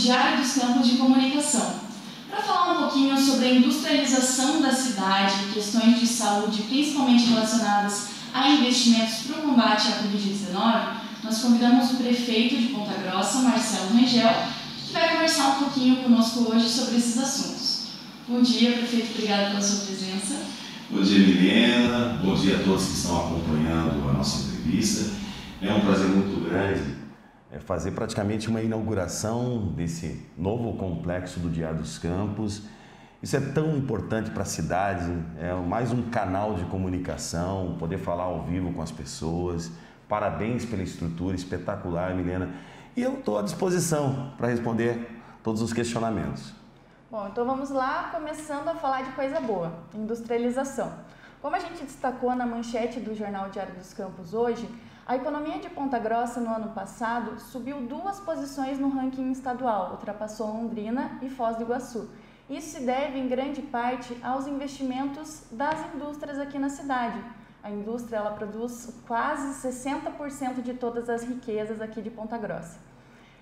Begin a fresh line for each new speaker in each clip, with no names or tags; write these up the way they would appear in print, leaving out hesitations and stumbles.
Diário dos Campos de Comunicação, para falar um pouquinho sobre a industrialização da cidade, questões de saúde, principalmente relacionadas a investimentos para o combate à Covid-19. Nós convidamos o prefeito de Ponta Grossa, Marcelo Rangel, que vai conversar um pouquinho conosco hoje sobre esses assuntos. Bom dia, prefeito, obrigado pela sua presença.
Bom dia, Milena. Bom dia a todos que estão acompanhando a nossa entrevista. É um prazer muito grande fazer praticamente uma inauguração desse novo complexo do Diário dos Campos. Isso é tão importante para a cidade, é mais um canal de comunicação, poder falar ao vivo com as pessoas. Parabéns pela estrutura espetacular, Milena. E eu estou à disposição para responder todos os questionamentos.
Bom, então vamos lá, começando a falar de coisa boa, industrialização. Como a gente destacou na manchete do Jornal Diário dos Campos hoje, a economia de Ponta Grossa no ano passado subiu 2 posições no ranking estadual, ultrapassou Londrina e Foz do Iguaçu. Isso se deve em grande parte aos investimentos das indústrias aqui na cidade. A indústria ela produz quase 60% de todas as riquezas aqui de Ponta Grossa.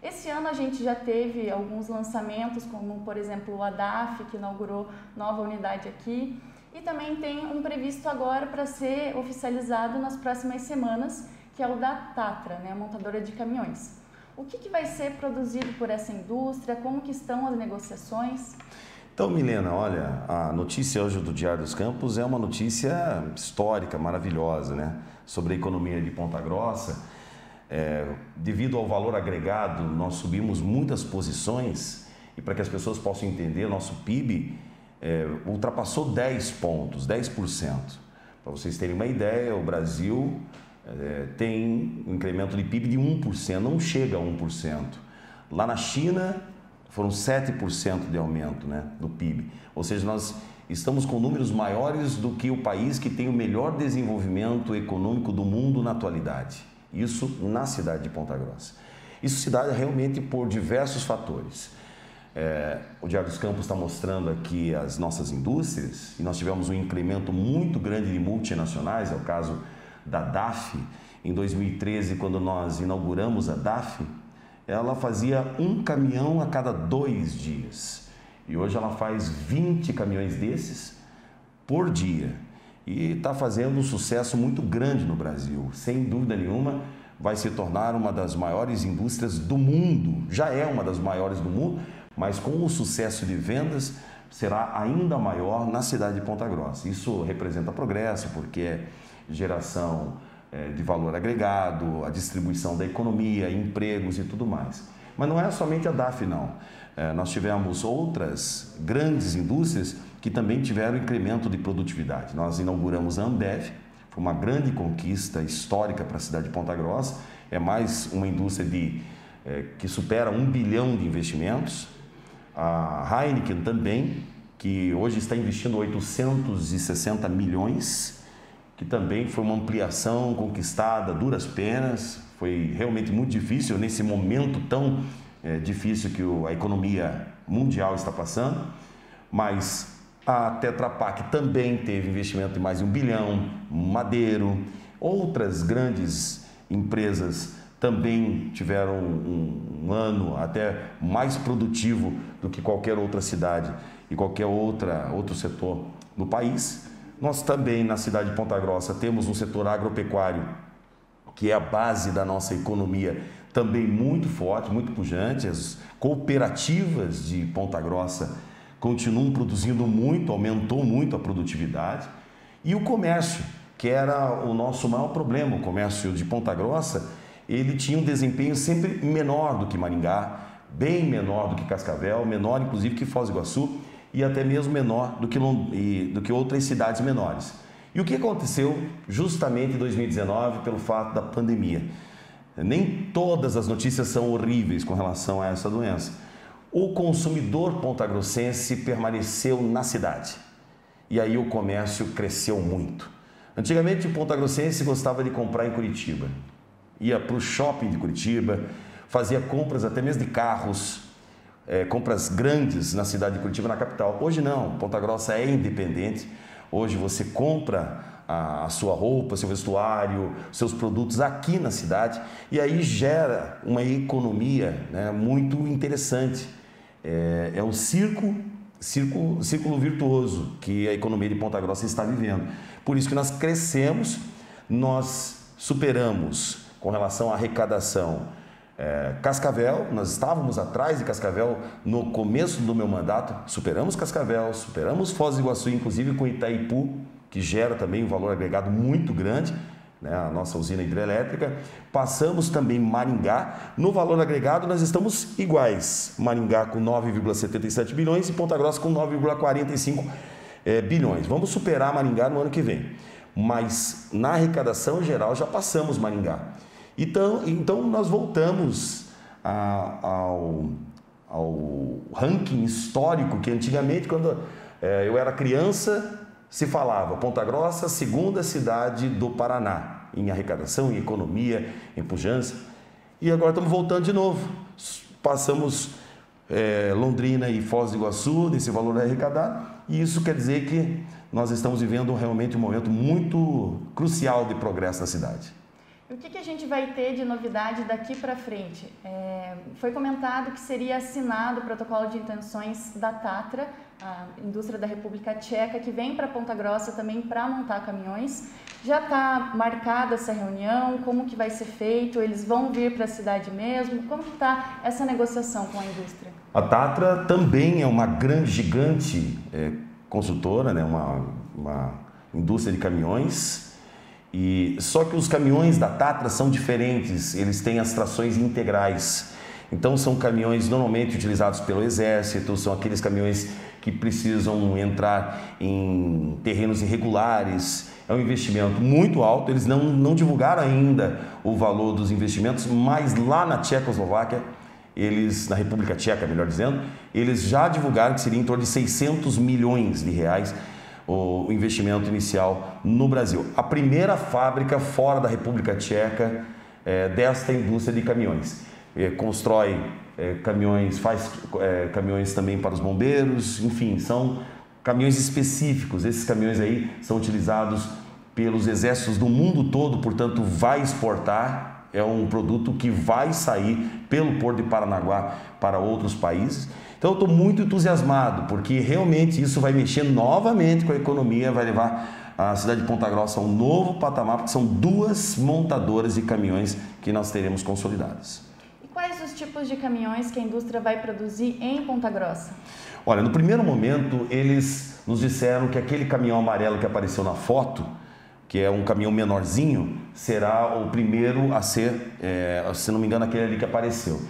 Esse ano a gente já teve alguns lançamentos, como por exemplo o ADAF, que inaugurou nova unidade aqui, e também tem um previsto agora para ser oficializado nas próximas semanas, que é o da Tatra, né, a montadora de caminhões. O que vai ser produzido por essa indústria? Como que estão as negociações?
Então, Milena, olha, a notícia hoje do Diário dos Campos é uma notícia histórica, maravilhosa, né? Sobre a economia de Ponta Grossa. Devido ao valor agregado, nós subimos muitas posições e para que as pessoas possam entender, nosso PIB ultrapassou 10 pontos, 10%. Para vocês terem uma ideia, o Brasil tem um incremento de PIB de 1%, não chega a 1%. Lá na China foram 7% de aumento, né, do PIB. Ou seja, nós estamos com números maiores do que o país que tem o melhor desenvolvimento econômico do mundo na atualidade. Isso na cidade de Ponta Grossa. Isso se dá realmente por diversos fatores. O Diário dos Campos está mostrando aqui as nossas indústrias e nós tivemos um incremento muito grande de multinacionais, é o caso da DAF. Em 2013, quando nós inauguramos a DAF, ela fazia um caminhão a cada 2 dias. E hoje ela faz 20 caminhões desses por dia. E está fazendo um sucesso muito grande no Brasil. Sem dúvida nenhuma, vai se tornar uma das maiores indústrias do mundo. Já é uma das maiores do mundo, mas com o sucesso de vendas, será ainda maior na cidade de Ponta Grossa. Isso representa progresso, porque é geração de valor agregado, a distribuição da economia, empregos e tudo mais. Mas não é somente a DAF, não. Nós tivemos outras grandes indústrias que também tiveram incremento de produtividade. Nós inauguramos a Ambev, foi uma grande conquista histórica para a cidade de Ponta Grossa. É mais uma indústria que supera 1 bilhão de investimentos. A Heineken também, que hoje está investindo 860 milhões, que também foi uma ampliação conquistada a duras penas. Foi realmente muito difícil nesse momento tão difícil que a economia mundial está passando, mas a Tetra Pak também teve investimento de mais de 1 bilhão, Madeiro, outras grandes empresas também tiveram um ano até mais produtivo do que qualquer outra cidade e qualquer outro setor no país. Nós também, na cidade de Ponta Grossa, temos um setor agropecuário, que é a base da nossa economia, também muito forte, muito pujante. As cooperativas de Ponta Grossa continuam produzindo muito, aumentou muito a produtividade. E o comércio, que era o nosso maior problema, o comércio de Ponta Grossa, ele tinha um desempenho sempre menor do que Maringá, bem menor do que Cascavel, menor inclusive que Foz do Iguaçu, e até mesmo menor do que outras cidades menores. E o que aconteceu justamente em 2019 pelo fato da pandemia? Nem todas as notícias são horríveis com relação a essa doença. O consumidor pontagrossense permaneceu na cidade e aí o comércio cresceu muito. Antigamente o pontagrossense gostava de comprar em Curitiba, ia para o shopping de Curitiba, fazia compras até mesmo de carros, compras grandes na cidade de Curitiba, na capital. Hoje não, Ponta Grossa é independente. Hoje você compra a sua roupa, seu vestuário, seus produtos aqui na cidade, e aí gera uma economia, né, muito interessante. É um círculo virtuoso que a economia de Ponta Grossa está vivendo. Por isso que nós crescemos, nós superamos com relação à arrecadação Cascavel. Nós estávamos atrás de Cascavel no começo do meu mandato, superamos Cascavel, superamos Foz do Iguaçu, inclusive com Itaipu, que gera também um valor agregado muito grande, né, a nossa usina hidrelétrica. Passamos também Maringá. No valor agregado nós estamos iguais, Maringá com 9,77 bilhões e Ponta Grossa com 9,45 bilhões. Vamos superar Maringá no ano que vem, mas na arrecadação geral já passamos Maringá. Então nós voltamos ao ranking histórico que antigamente, quando eu era criança, se falava Ponta Grossa, segunda cidade do Paraná, em arrecadação, em economia, em pujança. E agora estamos voltando de novo. Passamos Londrina e Foz do Iguaçu, desse valor arrecadado, e isso quer dizer que nós estamos vivendo realmente um momento muito crucial de progresso na cidade.
E o que a gente vai ter de novidade daqui para frente? Foi comentado que seria assinado o protocolo de intenções da Tatra, a indústria da República Tcheca, que vem para Ponta Grossa também para montar caminhões. Já está marcada essa reunião? Como que vai ser feito? Eles vão vir para a cidade mesmo? Como que está essa negociação com a indústria?
A Tatra também é uma grande, gigante construtora, né? uma indústria de caminhões. Só que os caminhões da Tatra são diferentes, eles têm as trações integrais. Então são caminhões normalmente utilizados pelo Exército, são aqueles caminhões que precisam entrar em terrenos irregulares. É um investimento muito alto, eles não divulgaram ainda o valor dos investimentos, mas lá na Tchecoslováquia, na República Tcheca, melhor dizendo, eles já divulgaram que seria em torno de 600 milhões de reais o investimento inicial no Brasil. A primeira fábrica fora da República Tcheca desta indústria de caminhões. Constrói caminhões, faz caminhões também para os bombeiros, enfim, são caminhões específicos. Esses caminhões aí são utilizados pelos exércitos do mundo todo, portanto vai exportar, é um produto que vai sair pelo Porto de Paranaguá para outros países. Então eu estou muito entusiasmado, porque realmente isso vai mexer novamente com a economia, vai levar a cidade de Ponta Grossa a um novo patamar, porque são 2 montadoras de caminhões que nós teremos consolidadas.
E quais os tipos de caminhões que a indústria vai produzir em Ponta Grossa?
Olha, no primeiro momento eles nos disseram que aquele caminhão amarelo que apareceu na foto, que é um caminhão menorzinho, será o primeiro a ser, se não me engano, aquele ali que apareceu,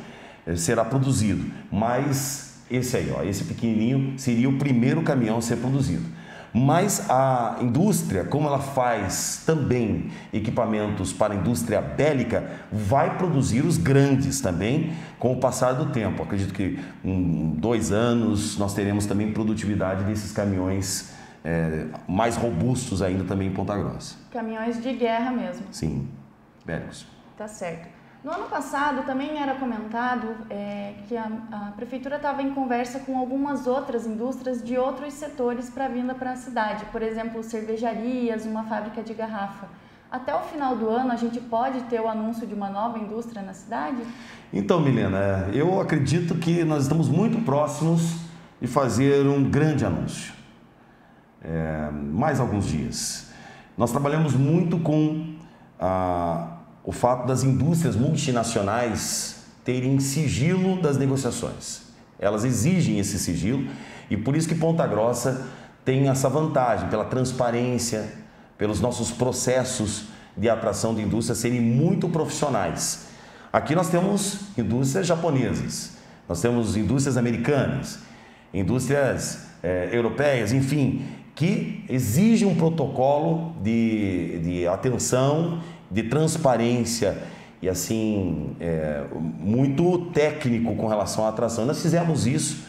será produzido. Mas esse aí, esse pequenininho, seria o primeiro caminhão a ser produzido. Mas a indústria, como ela faz também equipamentos para a indústria bélica, vai produzir os grandes também com o passar do tempo. Acredito que em 2 anos nós teremos também produtividade desses caminhões mais robustos ainda também em Ponta Grossa.
Caminhões de guerra mesmo.
Sim, bélicos.
Tá certo. No ano passado também era comentado que a prefeitura estava em conversa com algumas outras indústrias de outros setores para a vinda para a cidade, por exemplo, cervejarias, uma fábrica de garrafa. Até o final do ano a gente pode ter o anúncio de uma nova indústria na cidade?
Então, Milena, eu acredito que nós estamos muito próximos de fazer um grande anúncio. Mais alguns dias. Nós trabalhamos muito com o fato das indústrias multinacionais terem sigilo das negociações. Elas exigem esse sigilo e por isso que Ponta Grossa tem essa vantagem, pela transparência, pelos nossos processos de atração de indústria serem muito profissionais. Aqui nós temos indústrias japonesas, nós temos indústrias americanas, indústrias europeias, enfim, que exigem um protocolo de atenção, de transparência e assim, muito técnico com relação à atração. Nós fizemos isso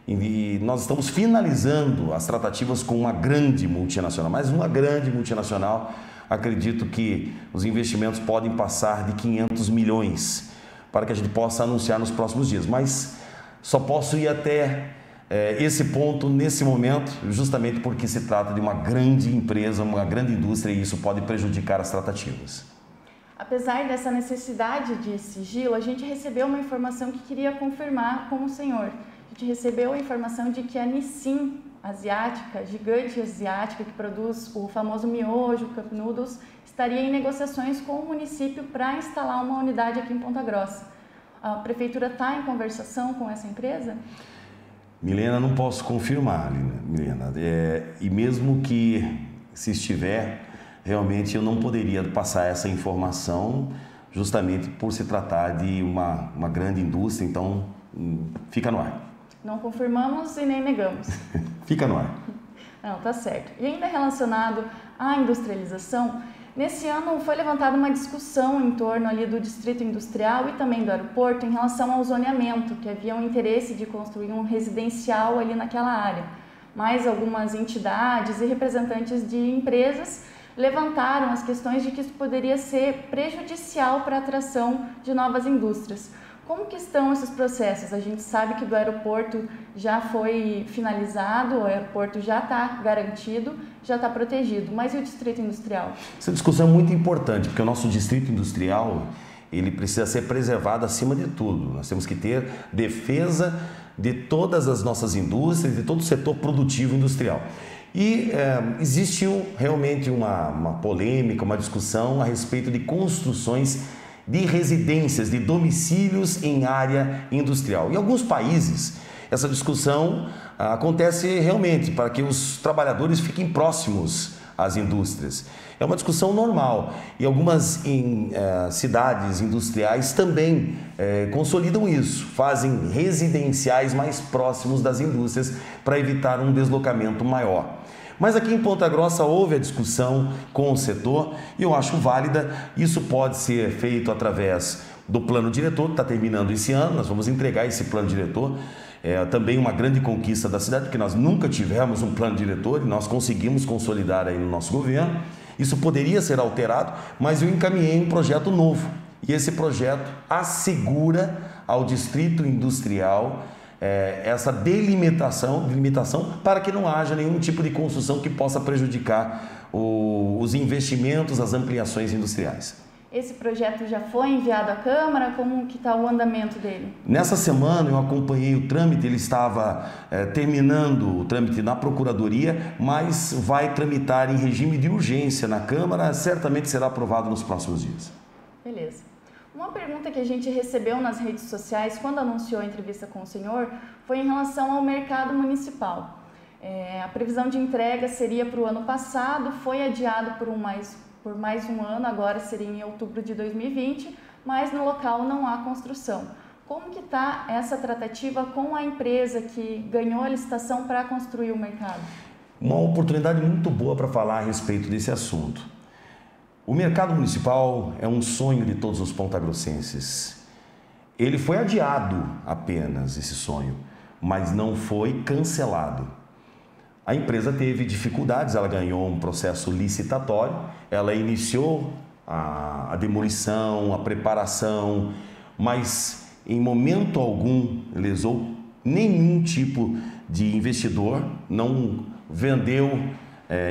e nós estamos finalizando as tratativas com uma grande multinacional, mas uma grande multinacional. Acredito que os investimentos podem passar de 500 milhões para que a gente possa anunciar nos próximos dias, mas só posso ir até esse ponto nesse momento, justamente porque se trata de uma grande empresa, uma grande indústria, e isso pode prejudicar as tratativas.
Apesar dessa necessidade de sigilo, a gente recebeu uma informação que queria confirmar com o senhor. A gente recebeu a informação de que a Nissin asiática, gigante asiática que produz o famoso miojo, Cup Noodles, estaria em negociações com o município para instalar uma unidade aqui em Ponta Grossa. A prefeitura está em conversação com essa empresa?
Milena, não posso confirmar, Milena. E mesmo que se estiver, realmente eu não poderia passar essa informação justamente por se tratar de uma grande indústria, então fica no ar.
Não confirmamos e nem negamos.
Fica no ar.
Não, tá certo. E ainda relacionado à industrialização, nesse ano foi levantada uma discussão em torno ali do distrito industrial e também do aeroporto em relação ao zoneamento, que havia um interesse de construir um residencial ali naquela área. Mas algumas entidades e representantes de empresas levantaram as questões de que isso poderia ser prejudicial para a atração de novas indústrias. Como que estão esses processos? A gente sabe que do aeroporto já foi finalizado, o aeroporto já está garantido, já está protegido, mas e o distrito industrial?
Essa discussão é muito importante, porque o nosso distrito industrial, ele precisa ser preservado acima de tudo. Nós temos que ter defesa de todas as nossas indústrias, de todo o setor produtivo industrial. E existiu realmente uma polêmica, uma discussão a respeito de construções de residências, de domicílios em área industrial. Em alguns países, essa discussão acontece realmente para que os trabalhadores fiquem próximos às indústrias. É uma discussão normal e algumas cidades industriais também consolidam isso, fazem residenciais mais próximos das indústrias para evitar um deslocamento maior. Mas aqui em Ponta Grossa houve a discussão com o setor e eu acho válida. Isso pode ser feito através do plano diretor, que está terminando esse ano, nós vamos entregar esse plano diretor. É também uma grande conquista da cidade, porque nós nunca tivemos um plano diretor e nós conseguimos consolidar aí no nosso governo. Isso poderia ser alterado, mas eu encaminhei um projeto novo e esse projeto assegura ao distrito industrial essa delimitação para que não haja nenhum tipo de construção que possa prejudicar os investimentos, as ampliações industriais.
Esse projeto já foi enviado à Câmara? Como que está o andamento dele?
Nessa semana eu acompanhei o trâmite, ele estava terminando o trâmite na Procuradoria, mas vai tramitar em regime de urgência na Câmara, certamente será aprovado nos próximos dias.
Beleza. Uma pergunta que a gente recebeu nas redes sociais quando anunciou a entrevista com o senhor foi em relação ao mercado municipal. A previsão de entrega seria para o ano passado, foi adiado por mais um ano, agora seria em outubro de 2020, mas no local não há construção. Como que está essa tratativa com a empresa que ganhou a licitação para construir o mercado?
Uma oportunidade muito boa para falar a respeito desse assunto. O mercado municipal é um sonho de todos os pontagrossenses. Ele foi adiado apenas, esse sonho, mas não foi cancelado. A empresa teve dificuldades, ela ganhou um processo licitatório, ela iniciou a demolição, a preparação, mas em momento algum lesou nenhum tipo de investidor, não vendeu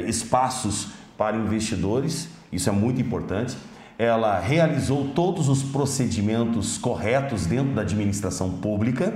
espaços para investidores. Isso é muito importante. Ela realizou todos os procedimentos corretos dentro da administração pública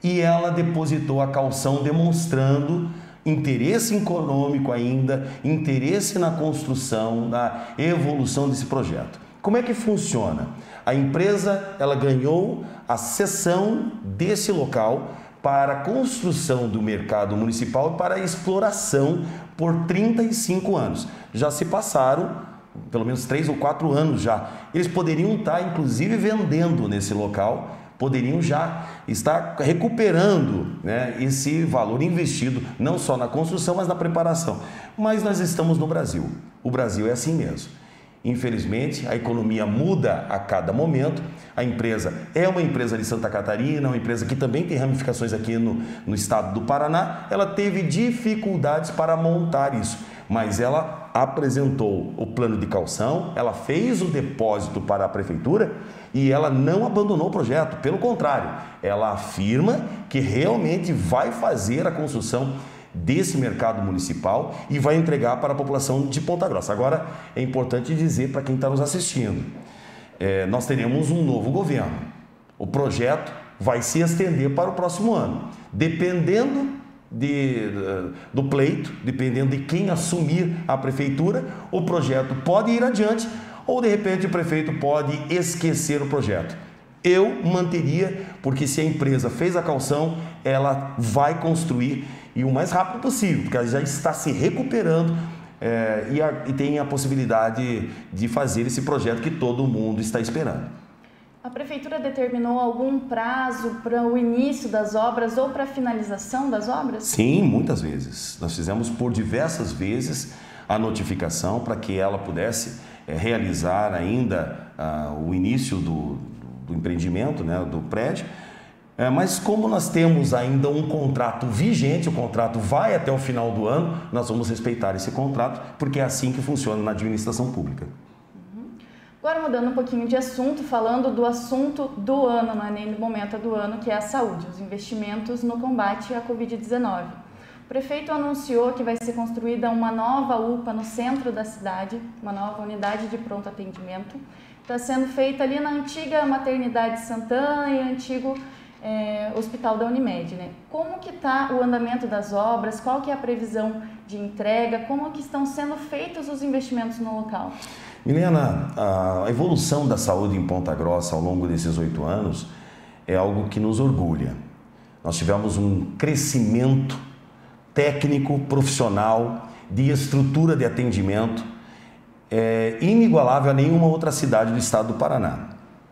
e ela depositou a caução demonstrando interesse econômico ainda, interesse na construção, na evolução desse projeto. Como é que funciona? A empresa, ela ganhou a cessão desse local para a construção do mercado municipal e para a exploração por 35 anos. Já se passaram pelo menos 3 ou 4 anos já. Eles poderiam estar, inclusive, vendendo nesse local, poderiam já estar recuperando, né, esse valor investido, não só na construção, mas na preparação. Mas nós estamos no Brasil. O Brasil é assim mesmo. Infelizmente, a economia muda a cada momento. A empresa é uma empresa de Santa Catarina, uma empresa que também tem ramificações aqui no estado do Paraná. Ela teve dificuldades para montar isso, mas ela apresentou o plano de calção, ela fez o depósito para a prefeitura e ela não abandonou o projeto. Pelo contrário, ela afirma que realmente vai fazer a construção desse mercado municipal e vai entregar para a população de Ponta Grossa. Agora, é importante dizer para quem está nos assistindo, nós teremos um novo governo. O projeto vai se estender para o próximo ano. Dependendo do pleito, dependendo de quem assumir a prefeitura, o projeto pode ir adiante ou de repente o prefeito pode esquecer o projeto. Eu manteria, porque se a empresa fez a calção, ela vai construir e o mais rápido possível, porque ela já está se recuperando e tem a possibilidade de fazer esse projeto que todo mundo está esperando.
A Prefeitura determinou algum prazo para o início das obras ou para a finalização das obras?
Sim, muitas vezes. Nós fizemos por diversas vezes a notificação para que ela pudesse realizar ainda o início do empreendimento, né, do prédio. Mas como nós temos ainda um contrato vigente, o contrato vai até o final do ano, nós vamos respeitar esse contrato, porque é assim que funciona na administração pública.
Agora mudando um pouquinho de assunto, falando do assunto do ano, não é nem do momento do ano, que é a saúde, os investimentos no combate à Covid-19. O prefeito anunciou que vai ser construída uma nova UPA no centro da cidade, uma nova unidade de pronto atendimento. Está sendo feita ali na antiga maternidade Santana e antigo hospital da Unimed, né? Como que está o andamento das obras? Qual que é a previsão de entrega? Como que estão sendo feitos os investimentos no local?
Milena, a evolução da saúde em Ponta Grossa ao longo desses 8 anos é algo que nos orgulha. Nós tivemos um crescimento técnico, profissional, de estrutura de atendimento inigualável a nenhuma outra cidade do estado do Paraná.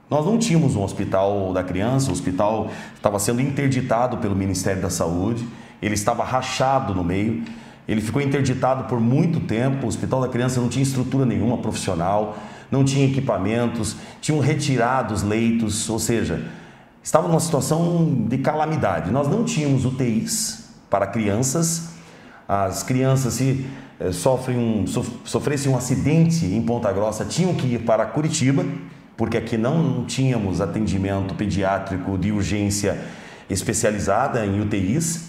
Nós não tínhamos um hospital da criança, o hospital estava sendo interditado pelo Ministério da Saúde, ele estava rachado no meio. Ele ficou interditado por muito tempo, o Hospital da Criança não tinha estrutura nenhuma profissional, não tinha equipamentos, tinham retirado os leitos, ou seja, estava numa situação de calamidade. Nós não tínhamos UTIs para crianças, as crianças se sofressem um acidente em Ponta Grossa tinham que ir para Curitiba, porque aqui não tínhamos atendimento pediátrico de urgência especializada em UTIs.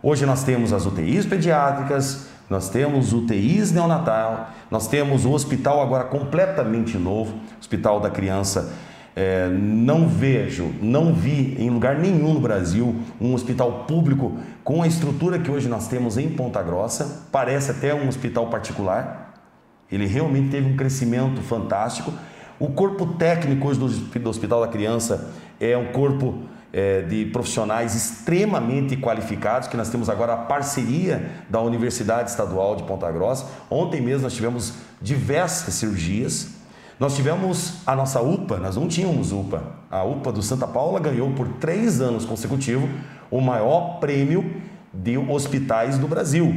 Hoje nós temos as UTIs pediátricas, nós temos UTIs neonatal, nós temos o hospital agora completamente novo, Hospital da Criança. Não vi em lugar nenhum no Brasil um hospital público com a estrutura que hoje nós temos em Ponta Grossa, parece até um hospital particular. Ele realmente teve um crescimento fantástico. O corpo técnico hoje do Hospital da Criança é um corpo de profissionais extremamente qualificados, que nós temos agora a parceria da Universidade Estadual de Ponta Grossa. Ontem mesmo nós tivemos diversas cirurgias. Nós tivemos a nossa UPA, nós não tínhamos UPA. A UPA do Santa Paula ganhou por 3 anos consecutivos o maior prêmio de hospitais do Brasil,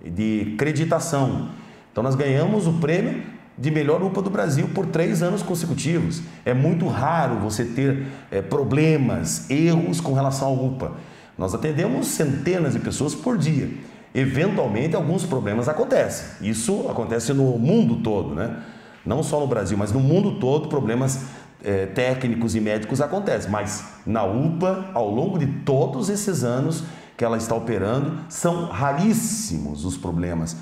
de acreditação. Então nós ganhamos o prêmio de melhor UPA do Brasil por 3 anos consecutivos. É muito raro você ter problemas, erros com relação à UPA. Nós atendemos centenas de pessoas por dia. Eventualmente, alguns problemas acontecem. Isso acontece no mundo todo, né? Não só no Brasil, mas no mundo todo, problemas técnicos e médicos acontecem. Mas na UPA, ao longo de todos esses anos que ela está operando, são raríssimos os problemas.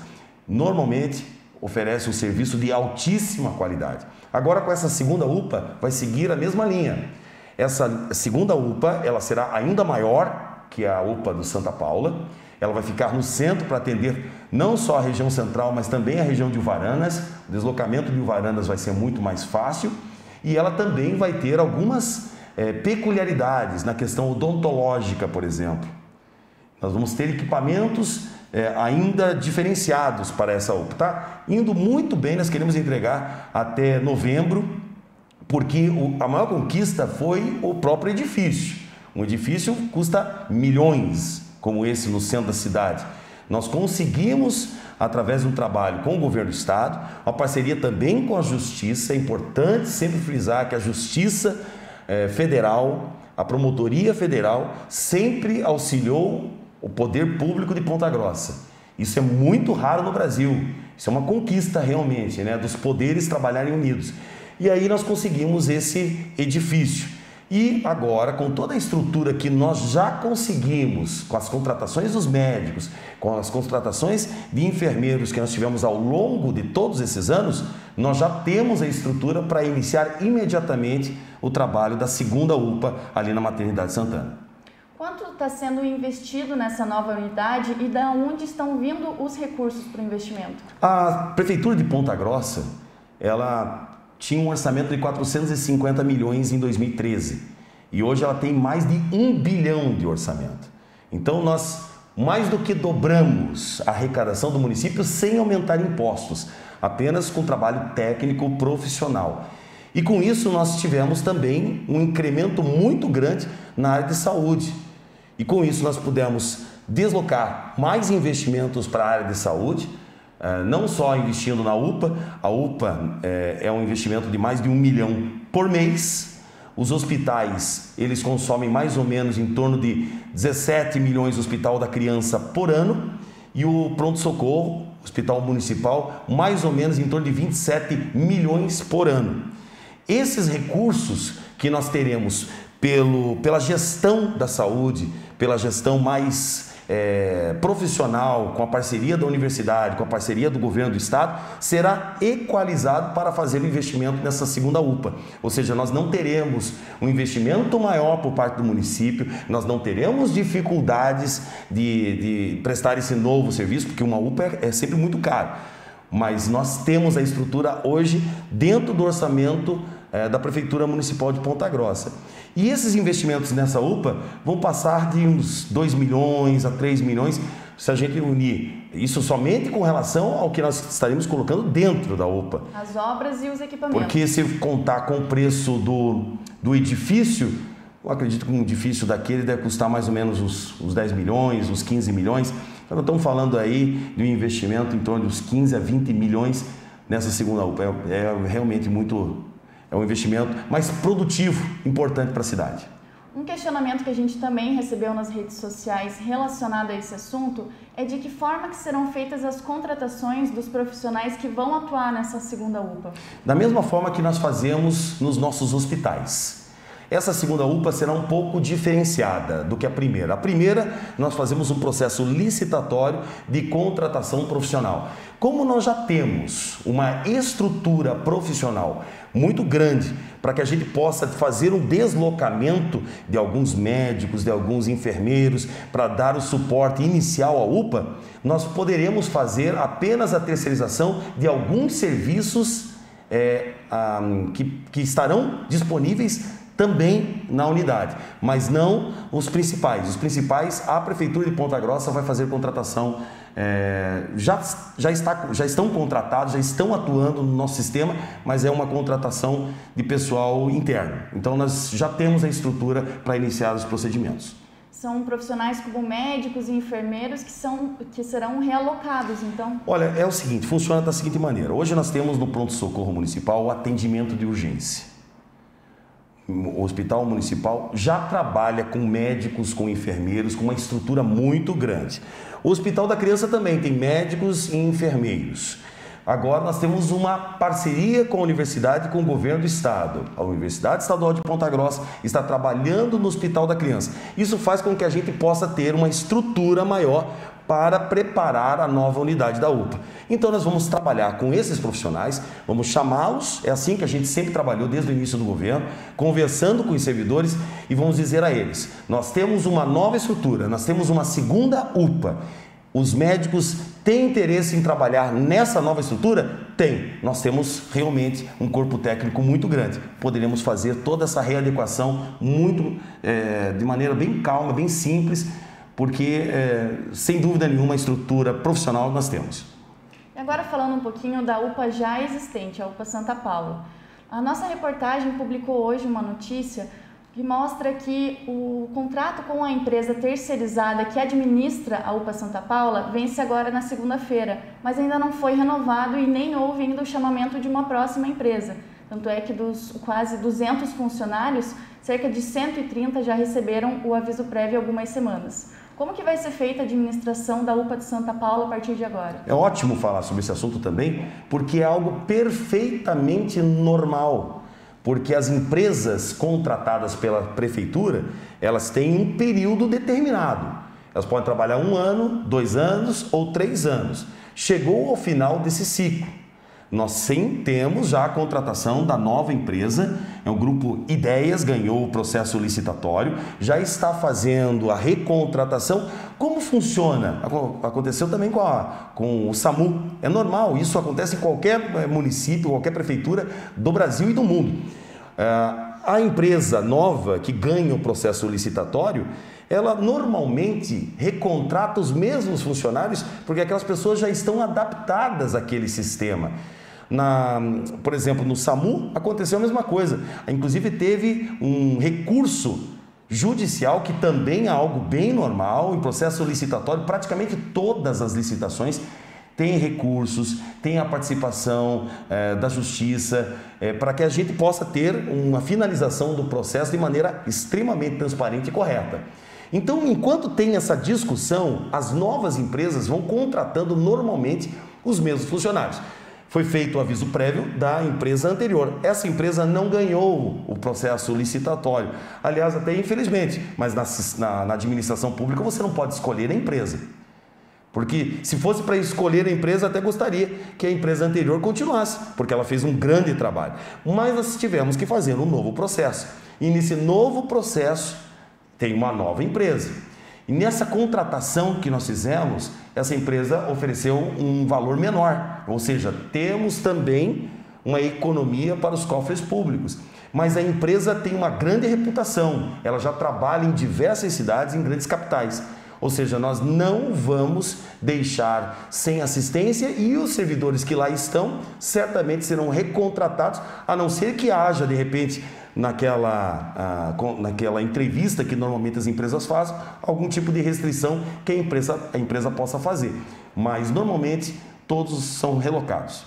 Normalmente, oferece um serviço de altíssima qualidade. Agora, com essa segunda UPA, vai seguir a mesma linha. Essa segunda UPA, ela será ainda maior que a UPA do Santa Paula. Ela vai ficar no centro para atender não só a região central, mas também a região de Uvaranas. O deslocamento de Uvaranas vai ser muito mais fácil. E ela também vai ter algumas peculiaridades na questão odontológica, por exemplo. Nós vamos ter equipamentos ainda diferenciados para essa UPA. Está indo muito bem, nós queremos entregar até novembro, porque a maior conquista foi o próprio edifício. Um edifício custa milhões, como esse no centro da cidade. Nós conseguimos, através de um trabalho com o governo do estado, uma parceria também com a Justiça. É importante sempre frisar que a Justiça Federal, a Promotoria Federal, sempre auxiliou o poder público de Ponta Grossa. Isso é muito raro no Brasil. Isso é uma conquista realmente, né, dos poderes trabalharem unidos. E aí nós conseguimos esse edifício. E agora, com toda a estrutura que nós já conseguimos, com as contratações dos médicos, com as contratações de enfermeiros que nós tivemos ao longo de todos esses anos, nós já temos a estrutura para iniciar imediatamente o trabalho da segunda UPA ali na Maternidade Santana.
Quanto está sendo investido nessa nova unidade e de onde estão vindo os recursos para o investimento?
A Prefeitura de Ponta Grossa, ela tinha um orçamento de 450 milhões em 2013 e hoje ela tem mais de 1 bilhão de orçamento. Então nós mais do que dobramos a arrecadação do município sem aumentar impostos, apenas com trabalho técnico profissional. E com isso nós tivemos também um incremento muito grande na área de saúde. E com isso nós pudemos deslocar mais investimentos para a área de saúde, não só investindo na UPA. A UPA é um investimento de mais de 1 milhão por mês. Os hospitais, eles consomem mais ou menos em torno de 17 milhões no Hospital da Criança por ano. E o pronto-socorro, Hospital Municipal, mais ou menos em torno de 27 milhões por ano. Esses recursos que nós teremos pela gestão da saúde, pela gestão mais profissional, com a parceria da universidade, com a parceria do governo do estado, será equalizado para fazer o investimento nessa segunda UPA. Ou seja, nós não teremos um investimento maior por parte do município, nós não teremos dificuldades de prestar esse novo serviço, porque uma UPA é sempre muito caro. Mas nós temos a estrutura hoje dentro do orçamento da Prefeitura Municipal de Ponta Grossa. E esses investimentos nessa UPA vão passar de uns 2 milhões a 3 milhões, se a gente unir isso somente com relação ao que nós estaremos colocando dentro da UPA.
As obras e os equipamentos.
Porque se contar com o preço do edifício, eu acredito que um edifício daquele deve custar mais ou menos uns 10 milhões, uns 15 milhões. Então, estamos falando aí de um investimento em torno dos 15 a 20 milhões nessa segunda UPA. É realmente é um investimento mais produtivo, importante para a cidade.
Um questionamento que a gente também recebeu nas redes sociais relacionado a esse assunto é de que forma que serão feitas as contratações dos profissionais que vão atuar nessa segunda UPA.
Da mesma forma que nós fazemos nos nossos hospitais. Essa segunda UPA será um pouco diferenciada do que a primeira. A primeira, nós fazemos um processo licitatório de contratação profissional. Como nós já temos uma estrutura profissional muito grande para que a gente possa fazer um deslocamento de alguns médicos, de alguns enfermeiros, para dar o suporte inicial à UPA, nós poderemos fazer apenas a terceirização de alguns serviços que estarão disponíveis também na unidade, mas não os principais. Os principais, a Prefeitura de Ponta Grossa vai fazer contratação, já estão contratados, já estão atuando no nosso sistema, mas é uma contratação de pessoal interno. Então nós já temos a estrutura para iniciar os procedimentos.
São profissionais como médicos e enfermeiros que serão realocados, então?
Olha, é o seguinte, funciona da seguinte maneira. Hoje nós temos no pronto-socorro municipal o atendimento de urgência. O Hospital Municipal já trabalha com médicos, com enfermeiros, com uma estrutura muito grande. O Hospital da Criança também tem médicos e enfermeiros. Agora nós temos uma parceria com a universidade e com o governo do estado. A Universidade Estadual de Ponta Grossa está trabalhando no Hospital da Criança. Isso faz com que a gente possa ter uma estrutura maior para preparar a nova unidade da UPA. Então nós vamos trabalhar com esses profissionais, vamos chamá-los, é assim que a gente sempre trabalhou desde o início do governo, conversando com os servidores e vamos dizer a eles, nós temos uma nova estrutura, nós temos uma segunda UPA. Os médicos têm interesse em trabalhar nessa nova estrutura? Tem. Nós temos realmente um corpo técnico muito grande. Poderíamos fazer toda essa readequação de maneira bem calma, bem simples, porque, sem dúvida nenhuma, a estrutura profissional nós temos.
E agora falando um pouquinho da UPA já existente, a UPA Santa Paula. A nossa reportagem publicou hoje uma notícia que mostra que o contrato com a empresa terceirizada que administra a UPA Santa Paula vence agora na segunda-feira, mas ainda não foi renovado e nem houve ainda o chamamento de uma próxima empresa. Tanto é que dos quase 200 funcionários, cerca de 130 já receberam o aviso prévio há algumas semanas. Como que vai ser feita a administração da UPA de Santa Paula a partir de agora?
É ótimo falar sobre esse assunto também, porque é algo perfeitamente normal. Porque as empresas contratadas pela prefeitura, elas têm um período determinado. Elas podem trabalhar 1 ano, 2 anos ou 3 anos. Chegou ao final desse ciclo. Nós sim temos já a contratação da nova empresa, o grupo Ideias ganhou o processo licitatório, já está fazendo a recontratação. Como funciona? Aconteceu também com o SAMU, é normal, isso acontece em qualquer município, qualquer prefeitura do Brasil e do mundo. A empresa nova que ganha o processo licitatório, ela normalmente recontrata os mesmos funcionários, porque aquelas pessoas já estão adaptadas àquele sistema. Por exemplo, no SAMU aconteceu a mesma coisa. Inclusive teve um recurso judicial, que também é algo bem normal, em processo licitatório. Praticamente todas as licitações têm recursos, têm a participação da justiça, para que a gente possa ter uma finalização do processo de maneira extremamente transparente e correta. Então, enquanto tem essa discussão, as novas empresas vão contratando normalmente os mesmos funcionários. Foi feito o aviso prévio da empresa anterior. Essa empresa não ganhou o processo licitatório. Aliás, até infelizmente, mas na administração pública você não pode escolher a empresa. Porque se fosse para escolher a empresa, até gostaria que a empresa anterior continuasse, porque ela fez um grande trabalho. Mas nós tivemos que fazer um novo processo. E nesse novo processo tem uma nova empresa. E nessa contratação que nós fizemos, essa empresa ofereceu um valor menor, ou seja, temos também uma economia para os cofres públicos. Mas a empresa tem uma grande reputação, ela já trabalha em diversas cidades, em grandes capitais. Ou seja, nós não vamos deixar sem assistência e os servidores que lá estão certamente serão recontratados, a não ser que haja, de repente, naquela entrevista que normalmente as empresas fazem, algum tipo de restrição que a empresa possa fazer. Mas, normalmente, todos são relocados.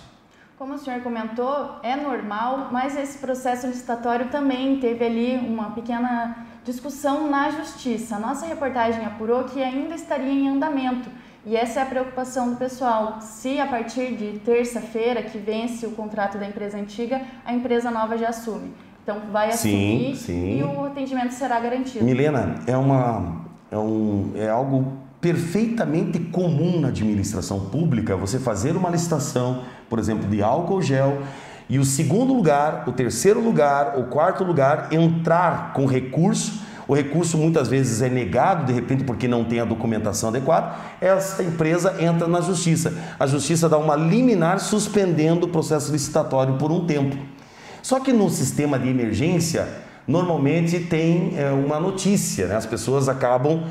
Como o senhor comentou, é normal, mas esse processo licitatório também teve ali uma pequena discussão na Justiça. A nossa reportagem apurou que ainda estaria em andamento. E essa é a preocupação do pessoal. Se a partir de terça-feira, que vence o contrato da empresa antiga, a empresa nova já assume. Então, vai assumir e o atendimento será garantido.
Milena, é algo perfeitamente comum na administração pública você fazer uma licitação, por exemplo, de álcool gel, e o segundo lugar, o terceiro lugar, o quarto lugar entrar com recurso. O recurso muitas vezes é negado, de repente, porque não tem a documentação adequada. Essa empresa entra na Justiça. A Justiça dá uma liminar suspendendo o processo licitatório por um tempo. Só que no sistema de emergência, normalmente tem uma notícia, né? As pessoas acabam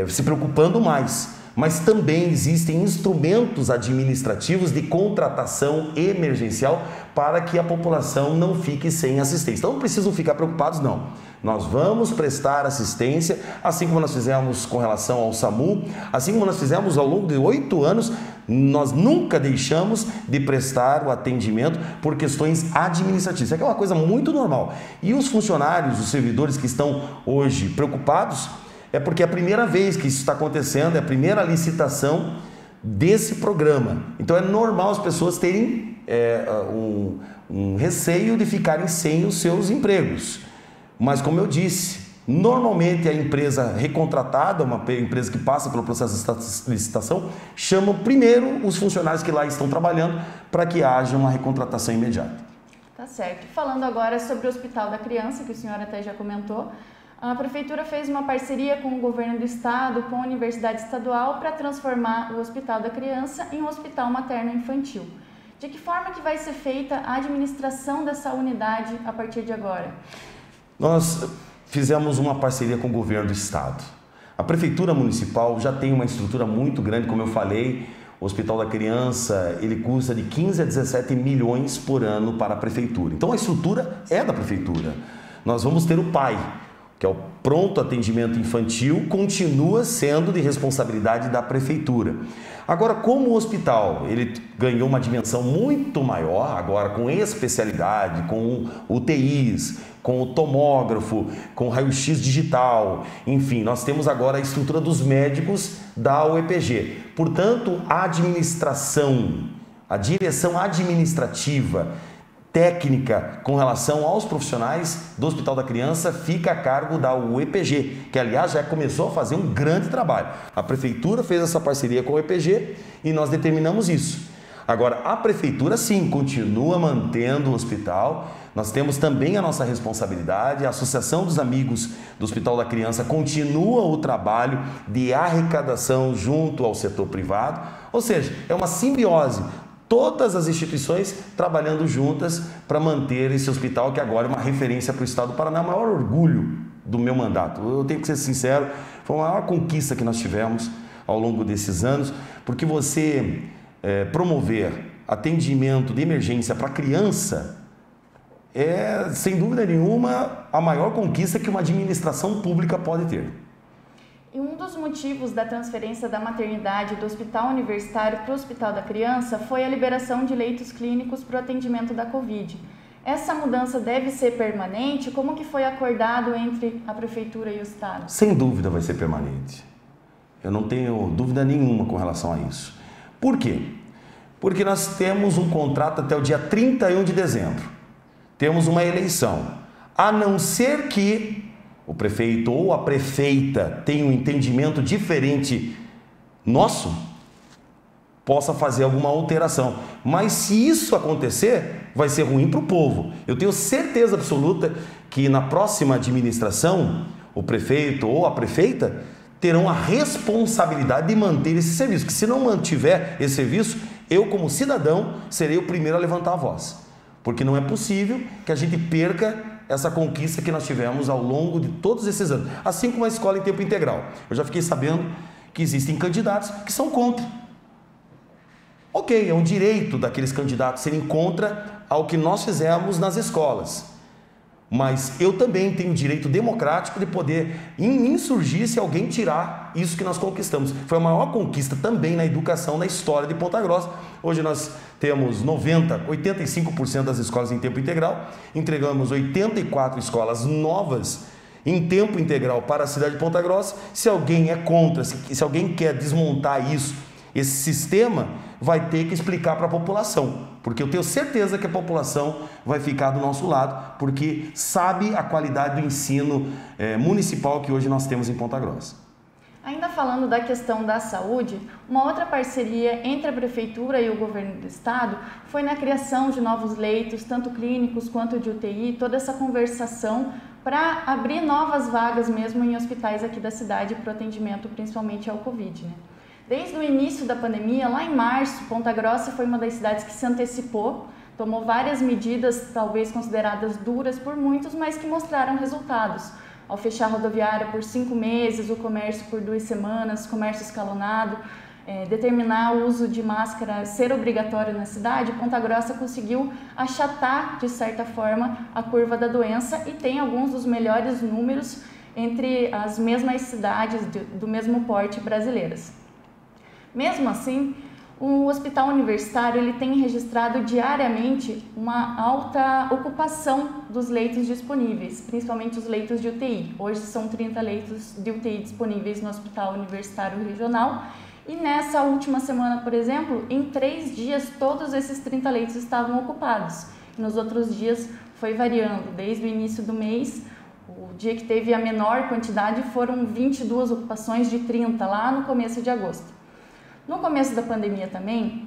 se preocupando mais. Mas também existem instrumentos administrativos de contratação emergencial para que a população não fique sem assistência. Então não precisam ficar preocupados, não. Nós vamos prestar assistência, assim como nós fizemos com relação ao SAMU, assim como nós fizemos ao longo de 8 anos, nós nunca deixamos de prestar o atendimento por questões administrativas. Isso é uma coisa muito normal. E os funcionários, os servidores que estão hoje preocupados, é porque é a primeira vez que isso está acontecendo, é a primeira licitação desse programa. Então é normal as pessoas terem um receio de ficarem sem os seus empregos. Mas como eu disse, normalmente a empresa recontratada, uma empresa que passa pelo processo de licitação, chama primeiro os funcionários que lá estão trabalhando para que haja uma recontratação imediata.
Tá certo. Falando agora sobre o Hospital da Criança, que o senhor até já comentou, a Prefeitura fez uma parceria com o Governo do Estado, com a Universidade Estadual, para transformar o Hospital da Criança em um hospital materno-infantil. De que forma que vai ser feita a administração dessa unidade a partir de agora?
Nós fizemos uma parceria com o Governo do Estado. A Prefeitura Municipal já tem uma estrutura muito grande, como eu falei. O Hospital da Criança, ele custa de 15 a 17 milhões por ano para a Prefeitura. Então a estrutura é da Prefeitura. Nós vamos ter o PAI. que é o pronto atendimento infantil, continua sendo de responsabilidade da prefeitura. Agora, como o hospital ele ganhou uma dimensão muito maior, agora com especialidade, com UTIs, com o tomógrafo, com raio-x digital, enfim, nós temos agora a estrutura dos médicos da UEPG. Portanto, a administração, a direção administrativa, técnica com relação aos profissionais do Hospital da Criança fica a cargo da UEPG, que aliás já começou a fazer um grande trabalho. A prefeitura fez essa parceria com a UEPG e nós determinamos isso. Agora, a prefeitura sim continua mantendo o hospital, nós temos também a nossa responsabilidade, a Associação dos Amigos do Hospital da Criança continua o trabalho de arrecadação junto ao setor privado, ou seja, é uma simbiose. Todas as instituições trabalhando juntas para manter esse hospital que agora é uma referência para o Estado do Paraná, o maior orgulho do meu mandato. Eu tenho que ser sincero, foi a maior conquista que nós tivemos ao longo desses anos, porque você promover atendimento de emergência para criança é, sem dúvida nenhuma, a maior conquista que uma administração pública pode ter.
E um dos motivos da transferência da maternidade do Hospital Universitário para o Hospital da Criança foi a liberação de leitos clínicos para o atendimento da Covid. Essa mudança deve ser permanente? Como que foi acordado entre a Prefeitura e o Estado?
Sem dúvida vai ser permanente. Eu não tenho dúvida nenhuma com relação a isso. Por quê? Porque nós temos um contrato até o dia 31 de dezembro. Temos uma eleição. A não ser que o prefeito ou a prefeita tenha um entendimento diferente nosso, possa fazer alguma alteração. Mas se isso acontecer, vai ser ruim para o povo. Eu tenho certeza absoluta que na próxima administração, o prefeito ou a prefeita terão a responsabilidade de manter esse serviço. Que se não mantiver esse serviço, eu como cidadão serei o primeiro a levantar a voz. Porque não é possível que a gente perca essa conquista que nós tivemos ao longo de todos esses anos. Assim como a escola em tempo integral. Eu já fiquei sabendo que existem candidatos que são contra. Ok, é um direito daqueles candidatos serem contra ao que nós fizemos nas escolas. Mas eu também tenho o direito democrático de poder insurgir se alguém tirar isso que nós conquistamos. Foi a maior conquista também na educação na história de Ponta Grossa. Hoje nós temos 85% das escolas em tempo integral, entregamos 84 escolas novas em tempo integral para a cidade de Ponta Grossa. Se alguém é contra, se alguém quer desmontar isso, esse sistema, vai ter que explicar para a população, porque eu tenho certeza que a população vai ficar do nosso lado, porque sabe a qualidade do ensino municipal que hoje nós temos em Ponta Grossa.
Ainda falando da questão da saúde, uma outra parceria entre a Prefeitura e o Governo do Estado foi na criação de novos leitos, tanto clínicos quanto de UTI, toda essa conversação para abrir novas vagas mesmo em hospitais aqui da cidade para o atendimento principalmente ao Covid, né? Desde o início da pandemia, lá em março, Ponta Grossa foi uma das cidades que se antecipou, tomou várias medidas, talvez consideradas duras por muitos, mas que mostraram resultados. Ao fechar a rodoviária por 5 meses, o comércio por 2 semanas, comércio escalonado, determinar o uso de máscara ser obrigatório na cidade, Ponta Grossa conseguiu achatar, de certa forma, a curva da doença e tem alguns dos melhores números entre as mesmas cidades do mesmo porte brasileiras. Mesmo assim, o Hospital Universitário ele tem registrado diariamente uma alta ocupação dos leitos disponíveis, principalmente os leitos de UTI. Hoje são 30 leitos de UTI disponíveis no Hospital Universitário Regional e nessa última semana, por exemplo, em 3 dias todos esses 30 leitos estavam ocupados. Nos outros dias foi variando, desde o início do mês, o dia que teve a menor quantidade foram 22 ocupações de 30 lá no começo de agosto. No começo da pandemia também,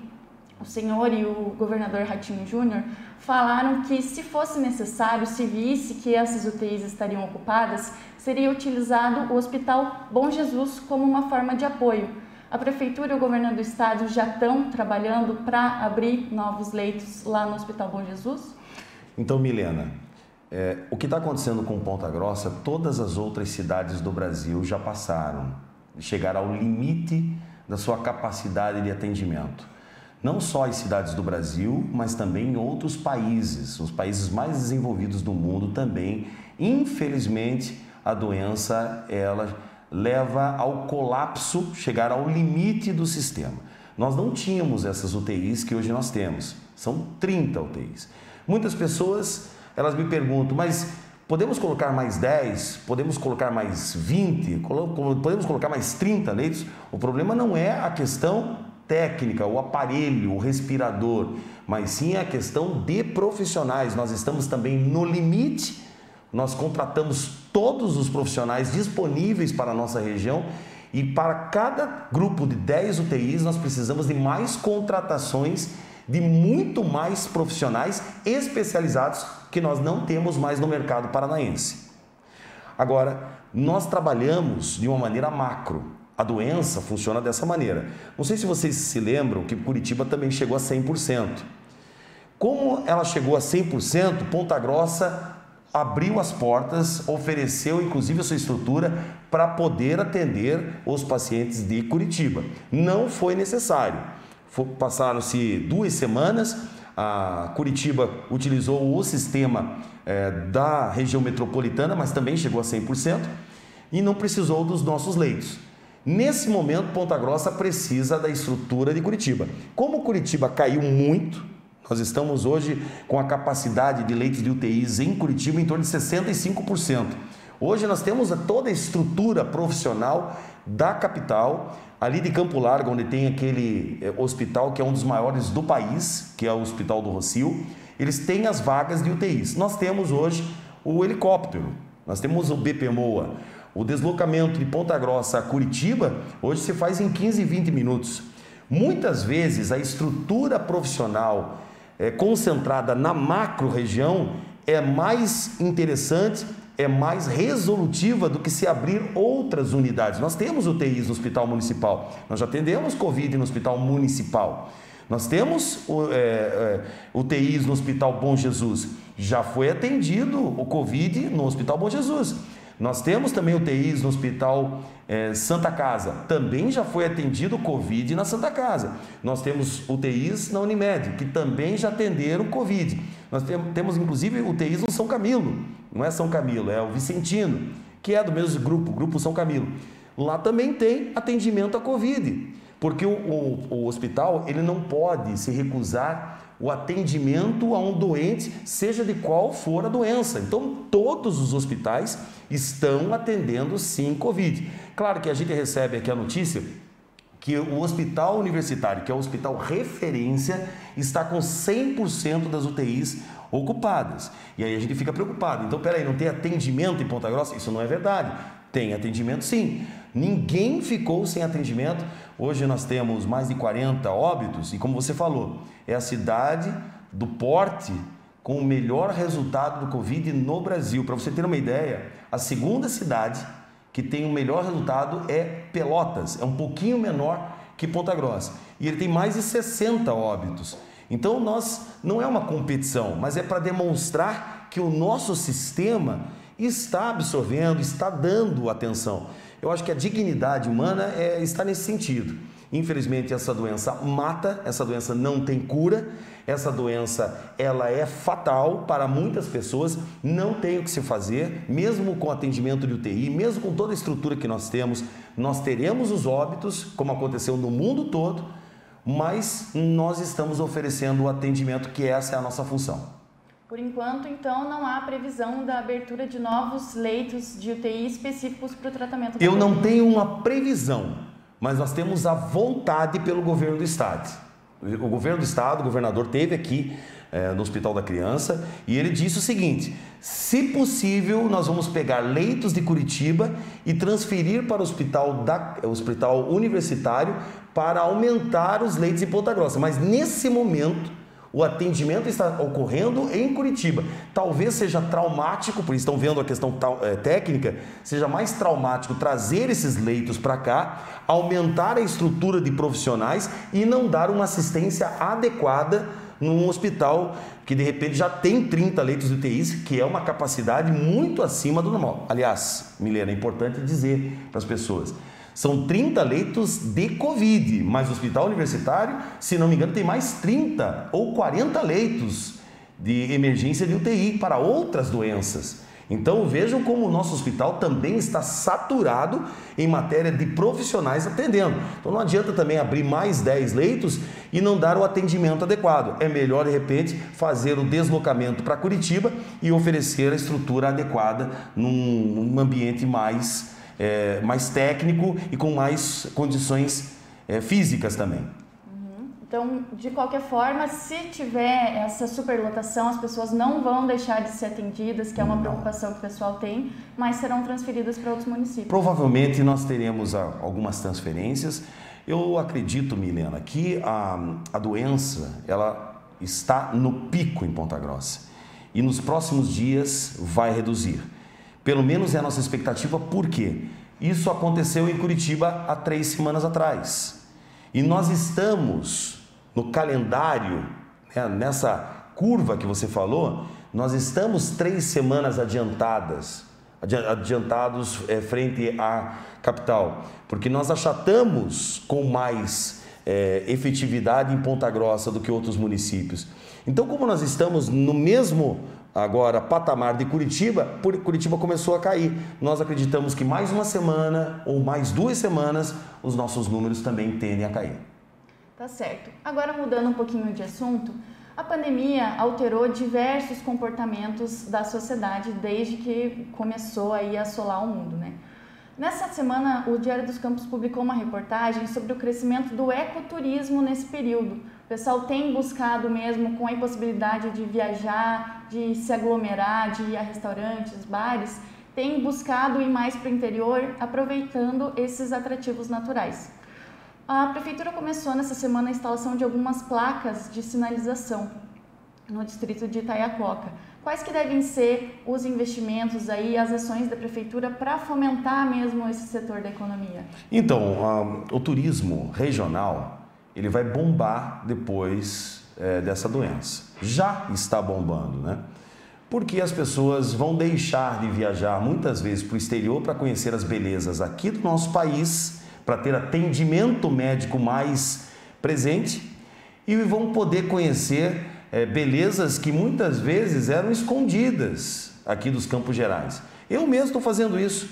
o senhor e o governador Ratinho Júnior falaram que se fosse necessário, se visse que essas UTIs estariam ocupadas, seria utilizado o Hospital Bom Jesus como uma forma de apoio. A Prefeitura e o governo do estado já estão trabalhando para abrir novos leitos lá no Hospital Bom Jesus?
Então, Milena, o que está acontecendo com Ponta Grossa, todas as outras cidades do Brasil já passaram, chegaram ao limite da sua capacidade de atendimento. Não só as cidades do Brasil, mas também em outros países, os países mais desenvolvidos do mundo também, infelizmente, a doença ela leva ao colapso, chegar ao limite do sistema. Nós não tínhamos essas UTIs que hoje nós temos, são 30 UTIs. Muitas pessoas, elas me perguntam, mas podemos colocar mais 10, podemos colocar mais 20, podemos colocar mais 30 leitos? O problema não é a questão técnica, o aparelho, o respirador, mas sim a questão de profissionais. Nós estamos também no limite, nós contratamos todos os profissionais disponíveis para a nossa região e para cada grupo de 10 UTIs nós precisamos de mais contratações de muito mais profissionais especializados que nós não temos mais no mercado paranaense. Agora, nós trabalhamos de uma maneira macro. A doença funciona dessa maneira. Não sei se vocês se lembram que Curitiba também chegou a 100%. Como ela chegou a 100%, Ponta Grossa abriu as portas, ofereceu inclusive a sua estrutura para poder atender os pacientes de Curitiba. Não foi necessário. Passaram-se 2 semanas, a Curitiba utilizou o sistema da região metropolitana, mas também chegou a 100% e não precisou dos nossos leitos. Nesse momento, Ponta Grossa precisa da estrutura de Curitiba. Como Curitiba caiu muito, nós estamos hoje com a capacidade de leitos de UTIs em Curitiba em torno de 65%. Hoje nós temos toda a estrutura profissional da capital, ali de Campo Largo, onde tem aquele hospital que é um dos maiores do país, que é o Hospital do Rossio. Eles têm as vagas de UTIs. Nós temos hoje o helicóptero, nós temos o BPMOA. O deslocamento de Ponta Grossa a Curitiba hoje se faz em 15, 20 minutos. Muitas vezes a estrutura profissional concentrada na macro-região é mais interessante, é mais resolutiva do que se abrir outras unidades. Nós temos UTIs no Hospital Municipal, nós já atendemos Covid no Hospital Municipal. Nós temos UTIs no Hospital Bom Jesus, já foi atendido o Covid no Hospital Bom Jesus. Nós temos também UTIs no Hospital Santa Casa, também já foi atendido o Covid na Santa Casa. Nós temos UTIs na Unimed, que também já atenderam o Covid. Nós temos inclusive UTIs no São Camilo, não é São Camilo, é o Vicentino, que é do mesmo grupo São Camilo. Lá também tem atendimento a Covid, porque o hospital ele não pode se recusar o atendimento a um doente, seja de qual for a doença. Então, todos os hospitais estão atendendo sim Covid. Claro que a gente recebe aqui a notícia que o hospital universitário, que é o hospital referência, está com 100% das UTIs ocupadas. E aí a gente fica preocupado. Então, peraí, não tem atendimento em Ponta Grossa? Isso não é verdade. Tem atendimento sim. Ninguém ficou sem atendimento. Hoje nós temos mais de 40 óbitos e, como você falou, é a cidade do porte com o melhor resultado do Covid no Brasil. Para você ter uma ideia, a segunda cidade que tem o melhor resultado é Pelotas, é um pouquinho menor que Ponta Grossa. E ele tem mais de 60 óbitos. Então, não é uma competição, mas é para demonstrar que o nosso sistema está absorvendo, está dando atenção. Eu acho que a dignidade humana está nesse sentido. Infelizmente, essa doença mata, essa doença não tem cura, essa doença ela é fatal para muitas pessoas, não tem o que se fazer, mesmo com atendimento de UTI, mesmo com toda a estrutura que nós temos, nós teremos os óbitos, como aconteceu no mundo todo, mas nós estamos oferecendo o atendimento, que essa é a nossa função.
Por enquanto, então, não há previsão da abertura de novos leitos de UTI específicos para o tratamento da
Eu não tenho uma previsão, mas nós temos a vontade pelo governo do estado. O governo do estado, o governador esteve aqui no Hospital da Criança e ele disse o seguinte: se possível, nós vamos pegar leitos de Curitiba e transferir para o hospital universitário para aumentar os leitos em Ponta Grossa. Mas nesse momento, o atendimento está ocorrendo em Curitiba. Talvez seja traumático, por isso estão vendo a questão técnica, seja mais traumático trazer esses leitos para cá, aumentar a estrutura de profissionais e não dar uma assistência adequada num hospital que de repente já tem 30 leitos de UTIs, que é uma capacidade muito acima do normal. Aliás, Milena, é importante dizer para as pessoas, são 30 leitos de Covid, mas o hospital universitário, se não me engano, tem mais 30 ou 40 leitos de emergência de UTI para outras doenças. Então vejam como o nosso hospital também está saturado em matéria de profissionais atendendo. Então não adianta também abrir mais 10 leitos e não dar o atendimento adequado. É melhor, de repente, fazer o deslocamento para Curitiba e oferecer a estrutura adequada num ambiente mais técnico e com mais condições físicas também.
Então, de qualquer forma, se tiver essa superlotação, as pessoas não vão deixar de ser atendidas, que é uma preocupação que o pessoal tem, mas serão transferidas para outros municípios.
Provavelmente nós teremos algumas transferências. Eu acredito, Milena, que a doença ela está no pico em Ponta Grossa e nos próximos dias vai reduzir. Pelo menos é a nossa expectativa, por quê? Isso aconteceu em Curitiba há 3 semanas atrás. E nós estamos no calendário, nessa curva que você falou, nós estamos 3 semanas adiantados frente à capital, porque nós achatamos com mais efetividade em Ponta Grossa do que outros municípios. Então, como nós estamos no mesmo agora patamar de Curitiba, Curitiba começou a cair. Nós acreditamos que mais uma semana ou mais 2 semanas os nossos números também tendem a cair.
Tá certo. Agora mudando um pouquinho de assunto, a pandemia alterou diversos comportamentos da sociedade desde que começou aí a assolar o mundo, né? Nessa semana, o Diário dos Campos publicou uma reportagem sobre o crescimento do ecoturismo nesse período. O pessoal tem buscado mesmo, com a impossibilidade de viajar, de se aglomerar, de ir a restaurantes, bares, tem buscado ir mais para o interior, aproveitando esses atrativos naturais. A Prefeitura começou nessa semana a instalação de algumas placas de sinalização no distrito de Itaiacoca. Quais que devem ser os investimentos aí, as ações da Prefeitura para fomentar mesmo esse setor da economia?
Então, o turismo regional, ele vai bombar depois dessa doença. Já está bombando, né? Porque as pessoas vão deixar de viajar muitas vezes para o exterior para conhecer as belezas aqui do nosso país, para ter atendimento médico mais presente e vão poder conhecer belezas que muitas vezes eram escondidas aqui dos Campos Gerais. Eu mesmo estou fazendo isso.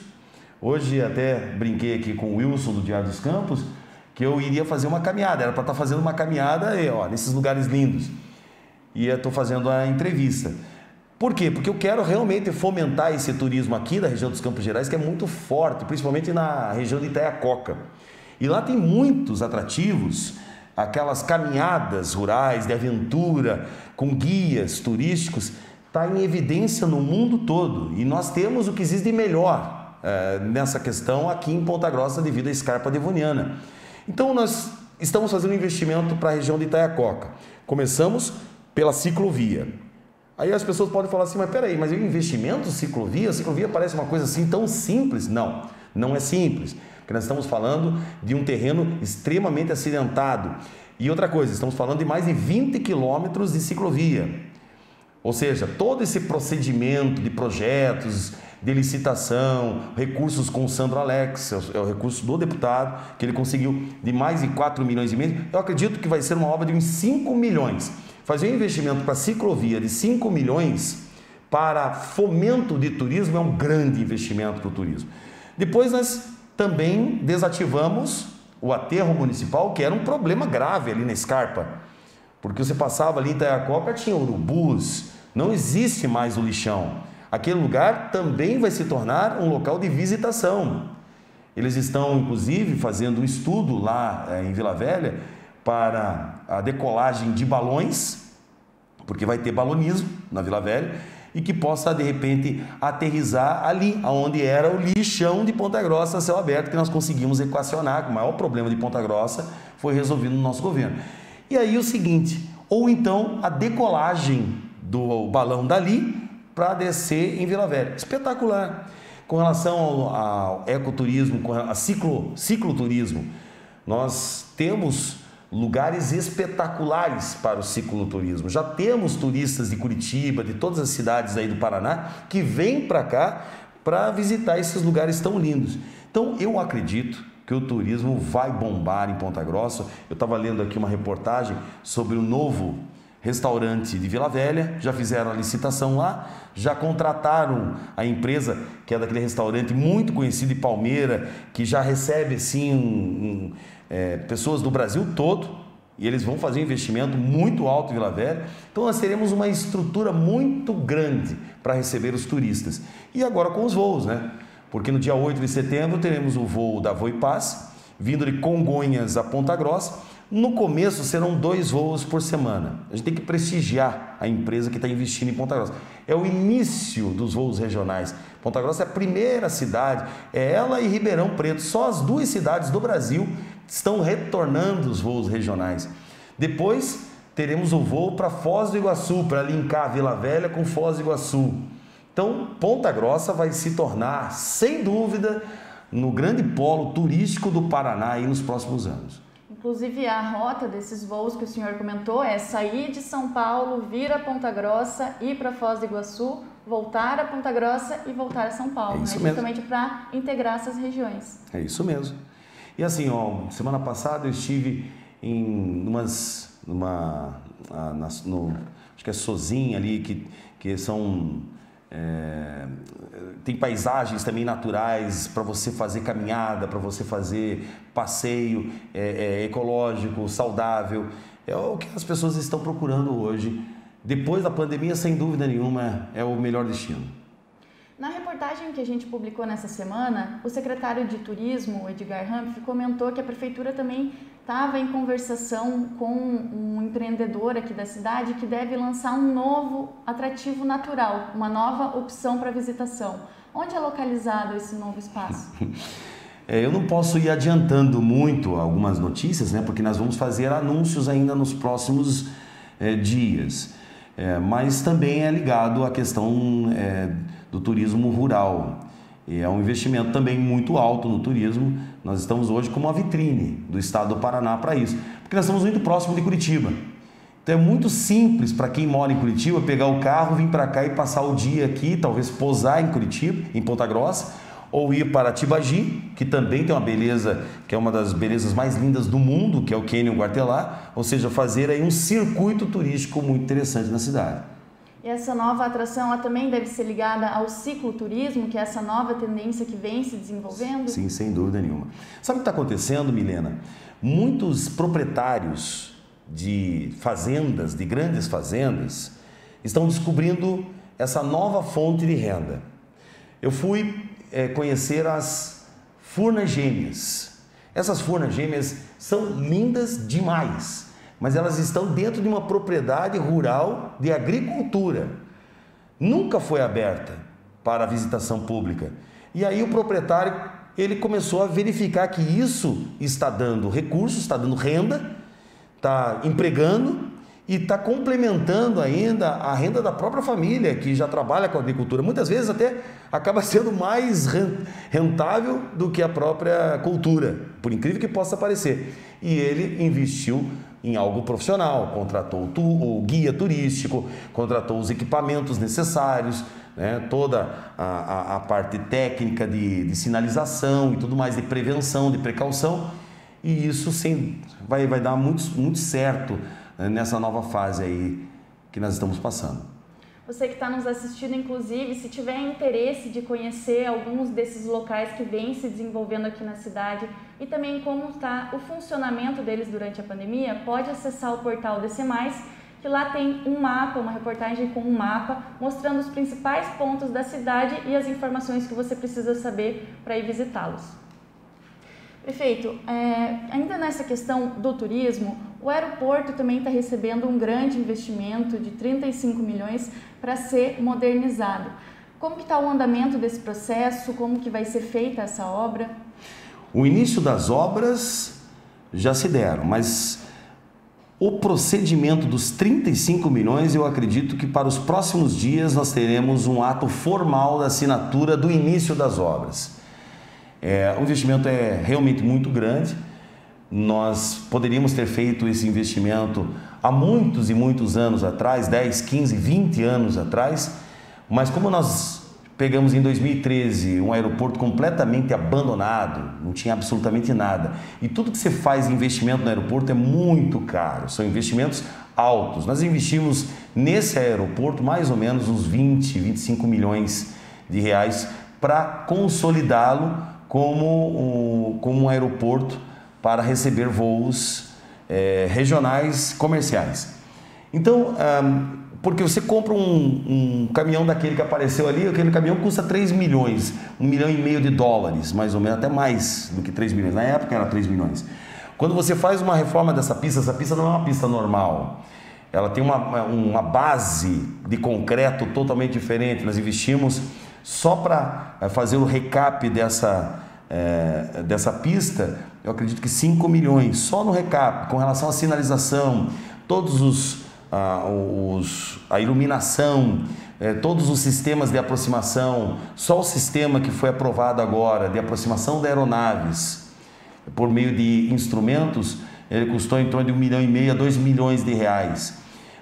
Hoje até brinquei aqui com o Wilson do Diário dos Campos que eu iria fazer uma caminhada, era para estar fazendo uma caminhada nesses lugares lindos. E eu estou fazendo a entrevista. Por quê? Porque eu quero realmente fomentar esse turismo aqui da região dos Campos Gerais, que é muito forte, principalmente na região de Itaiacoca. E lá tem muitos atrativos, aquelas caminhadas rurais de aventura, com guias turísticos, está em evidência no mundo todo. E nós temos o que existe de melhor nessa questão aqui em Ponta Grossa devido à escarpa devoniana. Então nós estamos fazendo um investimento para a região de Itaiacoca. Começamos pela ciclovia. Aí as pessoas podem falar assim, mas peraí, mas o investimento ciclovia? A ciclovia parece uma coisa assim tão simples? Não, não é simples, porque nós estamos falando de um terreno extremamente acidentado. E outra coisa, estamos falando de mais de 20 quilômetros de ciclovia. Ou seja, todo esse procedimento de projetos, de licitação, recursos com o Sandro Alex, é o recurso do deputado, que ele conseguiu de mais de 4 milhões e meio, eu acredito que vai ser uma obra de uns 5 milhões. Fazer um investimento para ciclovia de 5 milhões para fomento de turismo é um grande investimento para o turismo. Depois nós também desativamos o aterro municipal, que era um problema grave ali na escarpa, porque você passava ali em Itaiacoca, tinha urubus, não existe mais o lixão. Aquele lugar também vai se tornar um local de visitação. Eles estão, inclusive, fazendo um estudo lá em Vila Velha para a decolagem de balões, porque vai ter balonismo na Vila Velha, e que possa, de repente, aterrissar ali, onde era o lixão de Ponta Grossa a céu aberto, que nós conseguimos equacionar, que o maior problema de Ponta Grossa foi resolvido no nosso governo. E aí o seguinte, ou então a decolagem do balão dali para descer em Vila Velha. Espetacular. Com relação ao ecoturismo, com a cicloturismo, nós temos lugares espetaculares para o cicloturismo. Já temos turistas de Curitiba, de todas as cidades aí do Paraná, que vêm para cá para visitar esses lugares tão lindos. Então, eu acredito que o turismo vai bombar em Ponta Grossa. Eu estava lendo aqui uma reportagem sobre o novo restaurante de Vila Velha, já fizeram a licitação lá, já contrataram a empresa, que é daquele restaurante muito conhecido de Palmeira, que já recebe assim, pessoas do Brasil todo, e eles vão fazer um investimento muito alto em Vila Velha. Então nós teremos uma estrutura muito grande para receber os turistas. E agora com os voos, né? Porque no dia 8 de setembro teremos o voo da Voipaz, vindo de Congonhas a Ponta Grossa. No começo serão 2 voos por semana. A gente tem que prestigiar a empresa que está investindo em Ponta Grossa. É o início dos voos regionais. Ponta Grossa é a primeira cidade, é ela e Ribeirão Preto. Só as 2 cidades do Brasil estão retornando os voos regionais. Depois teremos o voo para Foz do Iguaçu, para linkar Vila Velha com Foz do Iguaçu. Então, Ponta Grossa vai se tornar, sem dúvida, no grande polo turístico do Paraná aí nos próximos anos.
Inclusive, a rota desses voos que o senhor comentou é sair de São Paulo, vir a Ponta Grossa, ir para Foz do Iguaçu, voltar a Ponta Grossa e voltar a São Paulo, né? Justamente para integrar essas regiões.
É isso mesmo. E assim, ó, semana passada eu estive acho que é Sozinha ali, que são... tem paisagens também naturais para você fazer caminhada, para você fazer passeio ecológico, saudável. É o que as pessoas estão procurando hoje. Depois da pandemia, sem dúvida nenhuma, é o melhor destino.
Na reportagem que a gente publicou nessa semana, o secretário de Turismo, Edgar Humphrey, comentou que a prefeitura também estava em conversação com um empreendedor aqui da cidade que deve lançar um novo atrativo natural, uma nova opção para visitação. Onde é localizado esse novo espaço?
Eu não posso ir adiantando muito algumas notícias, né? Porque nós vamos fazer anúncios ainda nos próximos dias. Mas também é ligado à questão do turismo rural. E é um investimento também muito alto no turismo. Nós estamos hoje como uma vitrine do estado do Paraná para isso, porque nós estamos muito próximo de Curitiba. Então é muito simples para quem mora em Curitiba pegar o carro, vir para cá e passar o dia aqui, talvez pousar em Curitiba, em Ponta Grossa, ou ir para Tibagi, que também tem uma beleza, que é uma das belezas mais lindas do mundo, que é o Cânion Guartelá, ou seja, fazer aí um circuito turístico muito interessante na cidade.
E essa nova atração, ela também deve ser ligada ao cicloturismo, que é essa nova tendência que vem se desenvolvendo?
Sim, sem dúvida nenhuma. Sabe o que está acontecendo, Milena? Muitos proprietários de fazendas, de grandes fazendas, estão descobrindo essa nova fonte de renda. Eu fui conhecer as Furnas Gêmeas. Essas Furnas Gêmeas são lindas demais, mas elas estão dentro de uma propriedade rural de agricultura. Nunca foi aberta para a visitação pública. E aí o proprietário, ele começou a verificar que isso está dando recursos, está dando renda, está empregando e está complementando ainda a renda da própria família, que já trabalha com a agricultura. Muitas vezes até acaba sendo mais rentável do que a própria cultura, por incrível que possa parecer. E ele investiu em algo profissional, contratou o guia turístico, contratou os equipamentos necessários, né, toda a parte técnica de sinalização e tudo mais, de prevenção, de precaução, e isso vai dar muito certo, né, nessa nova fase aí que nós estamos passando.
Você que está nos assistindo, inclusive, se tiver interesse de conhecer alguns desses locais que vêm se desenvolvendo aqui na cidade e também como está o funcionamento deles durante a pandemia, pode acessar o portal DC+, que lá tem um mapa, uma reportagem com um mapa, mostrando os principais pontos da cidade e as informações que você precisa saber para ir visitá-los. Prefeito, ainda nessa questão do turismo, o aeroporto também está recebendo um grande investimento de 35 milhões para ser modernizado. Como que está o andamento desse processo? Como que vai ser feita essa obra?
O início das obras já se deram, mas o procedimento dos 35 milhões, eu acredito que para os próximos dias nós teremos um ato formal da assinatura do início das obras. O investimento é realmente muito grande. Nós poderíamos ter feito esse investimento há muitos e muitos anos atrás, 10, 15, 20 anos atrás, mas como nós pegamos em 2013 um aeroporto completamente abandonado, não tinha absolutamente nada. E tudo que você faz em investimento no aeroporto é muito caro, são investimentos altos. Nós investimos nesse aeroporto mais ou menos uns 20, 25 milhões de reais para consolidá-lo como um aeroporto para receber voos regionais comerciais. Então, porque você compra um caminhão daquele que apareceu ali, aquele caminhão custa 3 milhões, 1,5 milhão de dólares, mais ou menos, até mais do que 3 milhões, na época era 3 milhões. Quando você faz uma reforma dessa pista, essa pista não é uma pista normal, ela tem uma base de concreto totalmente diferente. Nós investimos só para fazer o recap dessa pista, eu acredito que 5 milhões, só no recap, com relação à sinalização, todos a iluminação, todos os sistemas de aproximação, só o sistema que foi aprovado agora de aproximação de aeronaves por meio de instrumentos, ele custou em torno de 1,5 milhão a 2 milhões de reais.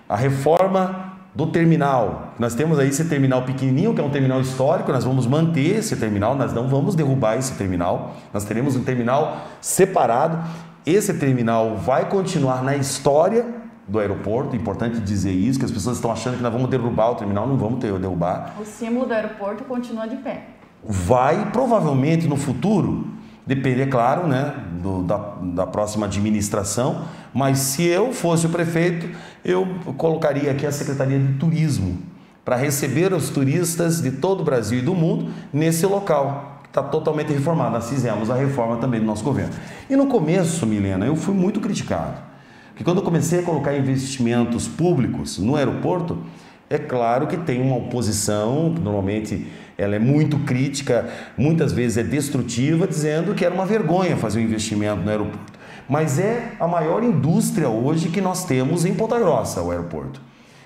A reforma do terminal, nós temos aí esse terminal pequenininho, que é um terminal histórico, nós vamos manter esse terminal, nós não vamos derrubar esse terminal, nós teremos um terminal separado, esse terminal vai continuar na história do aeroporto, importante dizer isso, que as pessoas estão achando que nós vamos derrubar o terminal, não vamos derrubar.
O símbolo do aeroporto continua de pé.
Vai, provavelmente no futuro, depender, claro, né, da próxima administração, mas se eu fosse o prefeito, eu colocaria aqui a Secretaria de Turismo para receber os turistas de todo o Brasil e do mundo nesse local, que está totalmente reformado. Nós fizemos a reforma também do nosso governo. E no começo, Milena, eu fui muito criticado, porque quando eu comecei a colocar investimentos públicos no aeroporto, é claro que tem uma oposição, que normalmente ela é muito crítica, muitas vezes é destrutiva, dizendo que era uma vergonha fazer um investimento no aeroporto. Mas é a maior indústria hoje que nós temos em Ponta Grossa, o aeroporto.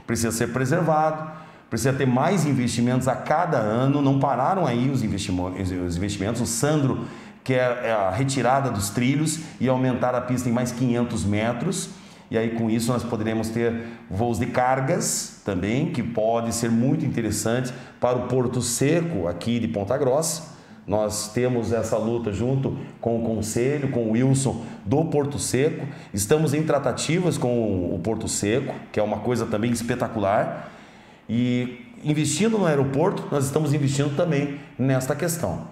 Precisa ser preservado, precisa ter mais investimentos a cada ano, não pararam aí os investimentos. O Sandro quer a retirada dos trilhos e aumentar a pista em mais 500 metros. E aí com isso nós poderemos ter voos de cargas também, que pode ser muito interessante para o Porto Seco aqui de Ponta Grossa. Nós temos essa luta junto com o Conselho, com o Wilson do Porto Seco. Estamos em tratativas com o Porto Seco, que é uma coisa também espetacular. E investindo no aeroporto, nós estamos investindo também nesta questão.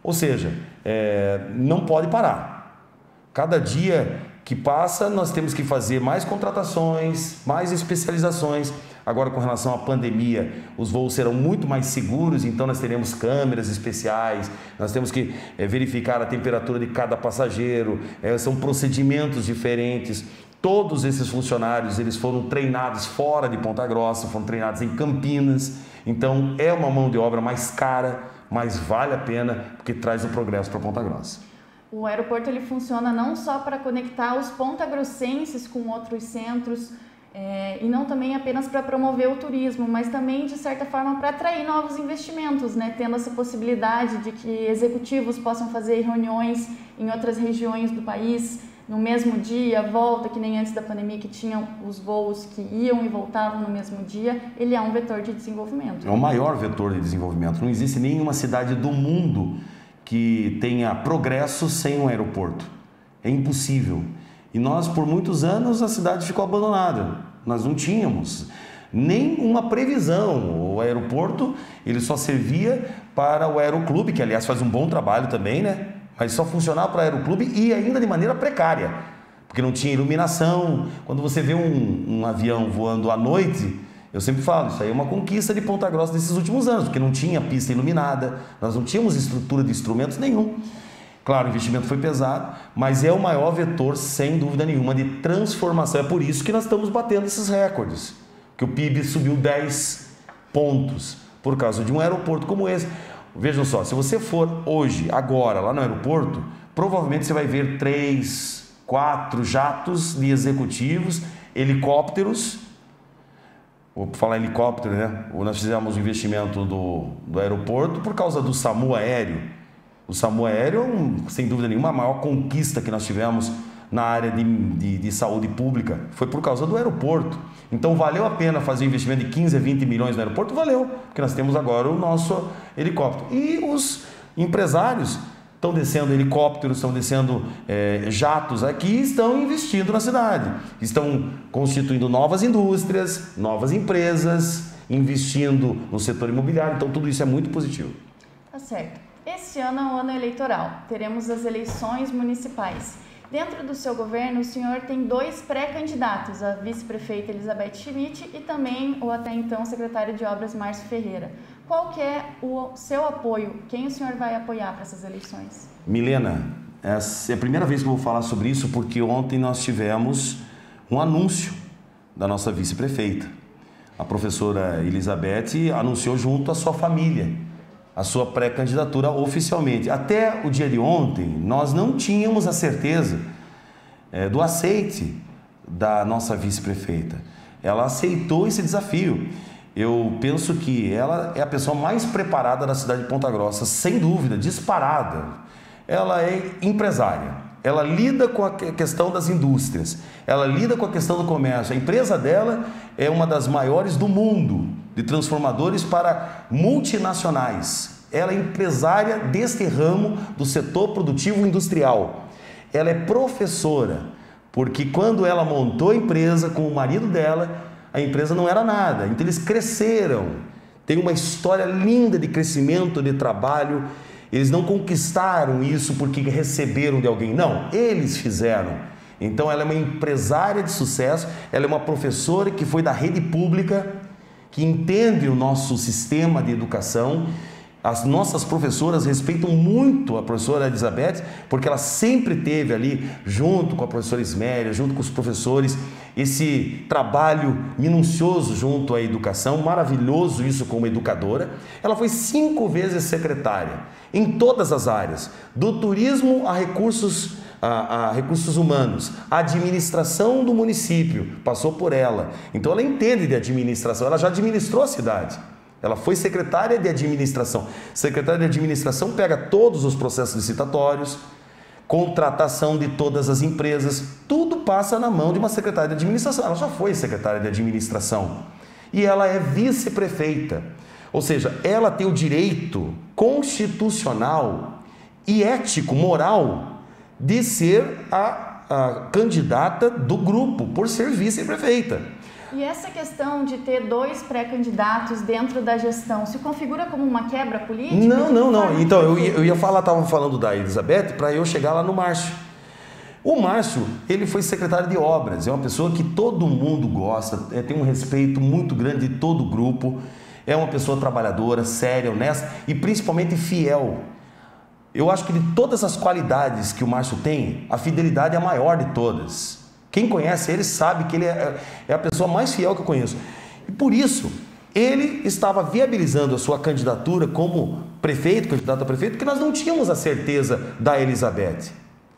Ou seja, não pode parar. Cada dia que passa, nós temos que fazer mais contratações, mais especializações. Agora, com relação à pandemia, os voos serão muito mais seguros, então nós teremos câmeras especiais, nós temos que verificar a temperatura de cada passageiro, são procedimentos diferentes. Todos esses funcionários, eles foram treinados fora de Ponta Grossa, foram treinados em Campinas, então é uma mão de obra mais cara, mas vale a pena, porque traz o progresso para Ponta Grossa.
O aeroporto ele funciona não só para conectar os pontagrossenses com outros centros, e não também apenas para promover o turismo, mas também, de certa forma, para atrair novos investimentos, né? Tendo essa possibilidade de que executivos possam fazer reuniões em outras regiões do país no mesmo dia, volta, que nem antes da pandemia, que tinham os voos que iam e voltavam no mesmo dia. Ele é um vetor de desenvolvimento.
É o maior vetor de desenvolvimento. Não existe nenhuma cidade do mundo que tenha progresso sem um aeroporto. É impossível. E nós, por muitos anos, a cidade ficou abandonada. Nós não tínhamos nem uma previsão. O aeroporto, ele só servia para o aeroclube, que aliás faz um bom trabalho também, né? Mas só funcionava para o aeroclube e ainda de maneira precária, porque não tinha iluminação. Quando você vê um avião voando à noite, eu sempre falo, isso aí é uma conquista de Ponta Grossa desses últimos anos, porque não tinha pista iluminada, nós não tínhamos estrutura de instrumentos nenhum. Claro, o investimento foi pesado, mas é o maior vetor, sem dúvida nenhuma, de transformação. É por isso que nós estamos batendo esses recordes, que o PIB subiu 10 pontos por causa de um aeroporto como esse. Vejam só, se você for hoje, agora, lá no aeroporto, provavelmente você vai ver 3, 4 jatos de executivos, helicópteros. Vou falar helicóptero, né? Nós fizemos um investimento do aeroporto por causa do SAMU aéreo. O SAMU aéreo é, sem dúvida nenhuma, a maior conquista que nós tivemos na área de saúde pública, foi por causa do aeroporto. Então valeu a pena fazer um investimento de 15 a 20 milhões no aeroporto? Valeu, porque nós temos agora o nosso helicóptero. E os empresários estão descendo helicópteros, estão descendo jatos aqui e estão investindo na cidade. Estão constituindo novas indústrias, novas empresas, investindo no setor imobiliário. Então tudo isso é muito positivo.
Tá certo. Esse ano é um ano eleitoral. Teremos as eleições municipais. Dentro do seu governo, o senhor tem 2 pré-candidatos, a vice-prefeita Elizabeth Schmidt e também o até então secretário de Obras Márcio Ferreira. Qual que é o seu apoio? Quem o senhor vai apoiar para essas eleições?
Milena, essa é a primeira vez que eu vou falar sobre isso, porque ontem nós tivemos um anúncio da nossa vice-prefeita. A professora Elizabeth anunciou junto à sua família a sua pré-candidatura oficialmente. Até o dia de ontem, nós não tínhamos a certeza do aceite da nossa vice-prefeita. Ela aceitou esse desafio. Eu penso que ela é a pessoa mais preparada da cidade de Ponta Grossa, sem dúvida, disparada. Ela é empresária, ela lida com a questão das indústrias, ela lida com a questão do comércio. A empresa dela é uma das maiores do mundo, de transformadores para multinacionais. Ela é empresária deste ramo do setor produtivo industrial. Ela é professora, porque quando ela montou a empresa com o marido dela, a empresa não era nada. Então eles cresceram. Tem uma história linda de crescimento, de trabalho. Eles não conquistaram isso porque receberam de alguém. Não, eles fizeram. Então ela é uma empresária de sucesso, ela é uma professora que foi da rede pública, que entende o nosso sistema de educação. As nossas professoras respeitam muito a professora Elizabeth, porque ela sempre teve ali, junto com a professora Isméria, junto com os professores, esse trabalho minucioso junto à educação, maravilhoso isso como educadora. Ela foi 5 vezes secretária, em todas as áreas, do turismo a recursos humanos, a administração do município, passou por ela. Então ela entende de administração, ela já administrou a cidade. Ela foi secretária de administração. Secretária de administração pega todos os processos licitatórios, contratação de todas as empresas, tudo passa na mão de uma secretária de administração. Ela já foi secretária de administração e ela é vice-prefeita. Ou seja, ela tem o direito constitucional e ético, moral, de ser a candidata do grupo, por ser vice-prefeita.
E essa questão de ter 2 pré-candidatos dentro da gestão se configura como uma quebra política?
Não. Então, eu ia falar, estava falando da Elizabeth para eu chegar lá no Márcio. O Márcio, ele foi secretário de obras, é uma pessoa que todo mundo gosta, tem um respeito muito grande de todo o grupo, é uma pessoa trabalhadora, séria, honesta e principalmente fiel. Eu acho que de todas as qualidades que o Márcio tem, a fidelidade é a maior de todas. Quem conhece ele sabe que ele é a pessoa mais fiel que eu conheço. E por isso, ele estava viabilizando a sua candidatura como prefeito, candidato a prefeito, porque nós não tínhamos a certeza da Elizabeth.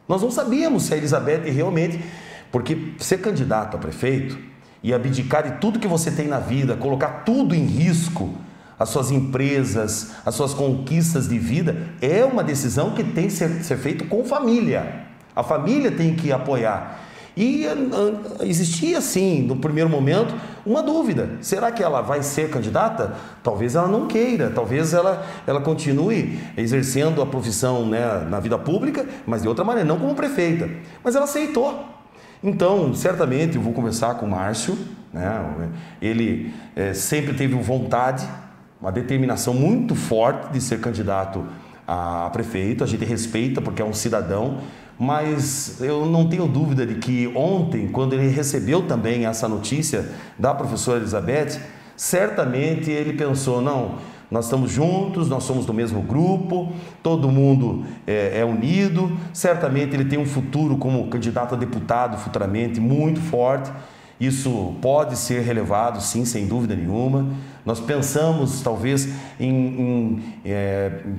Nós não sabíamos se a Elizabeth realmente... Porque ser candidato a prefeito e abdicar de tudo que você tem na vida, colocar tudo em risco, as suas empresas, as suas conquistas de vida, é uma decisão que tem que ser feita com família. A família tem que apoiar. E existia, sim, no primeiro momento, uma dúvida. Será que ela vai ser candidata? Talvez ela não queira, talvez ela continue exercendo a profissão, né, na vida pública, mas de outra maneira, não como prefeita. Mas ela aceitou. Então, certamente, eu vou conversar com o Márcio, né? Ele sempre teve vontade, uma determinação muito forte de ser candidato a prefeito. A gente respeita porque é um cidadão, mas eu não tenho dúvida de que ontem, quando ele recebeu também essa notícia da professora Elizabeth, certamente ele pensou, não, nós estamos juntos, nós somos do mesmo grupo, todo mundo é unido, certamente ele tem um futuro como candidato a deputado futuramente muito forte. Isso pode ser relevado, sim, sem dúvida nenhuma. Nós pensamos, talvez, em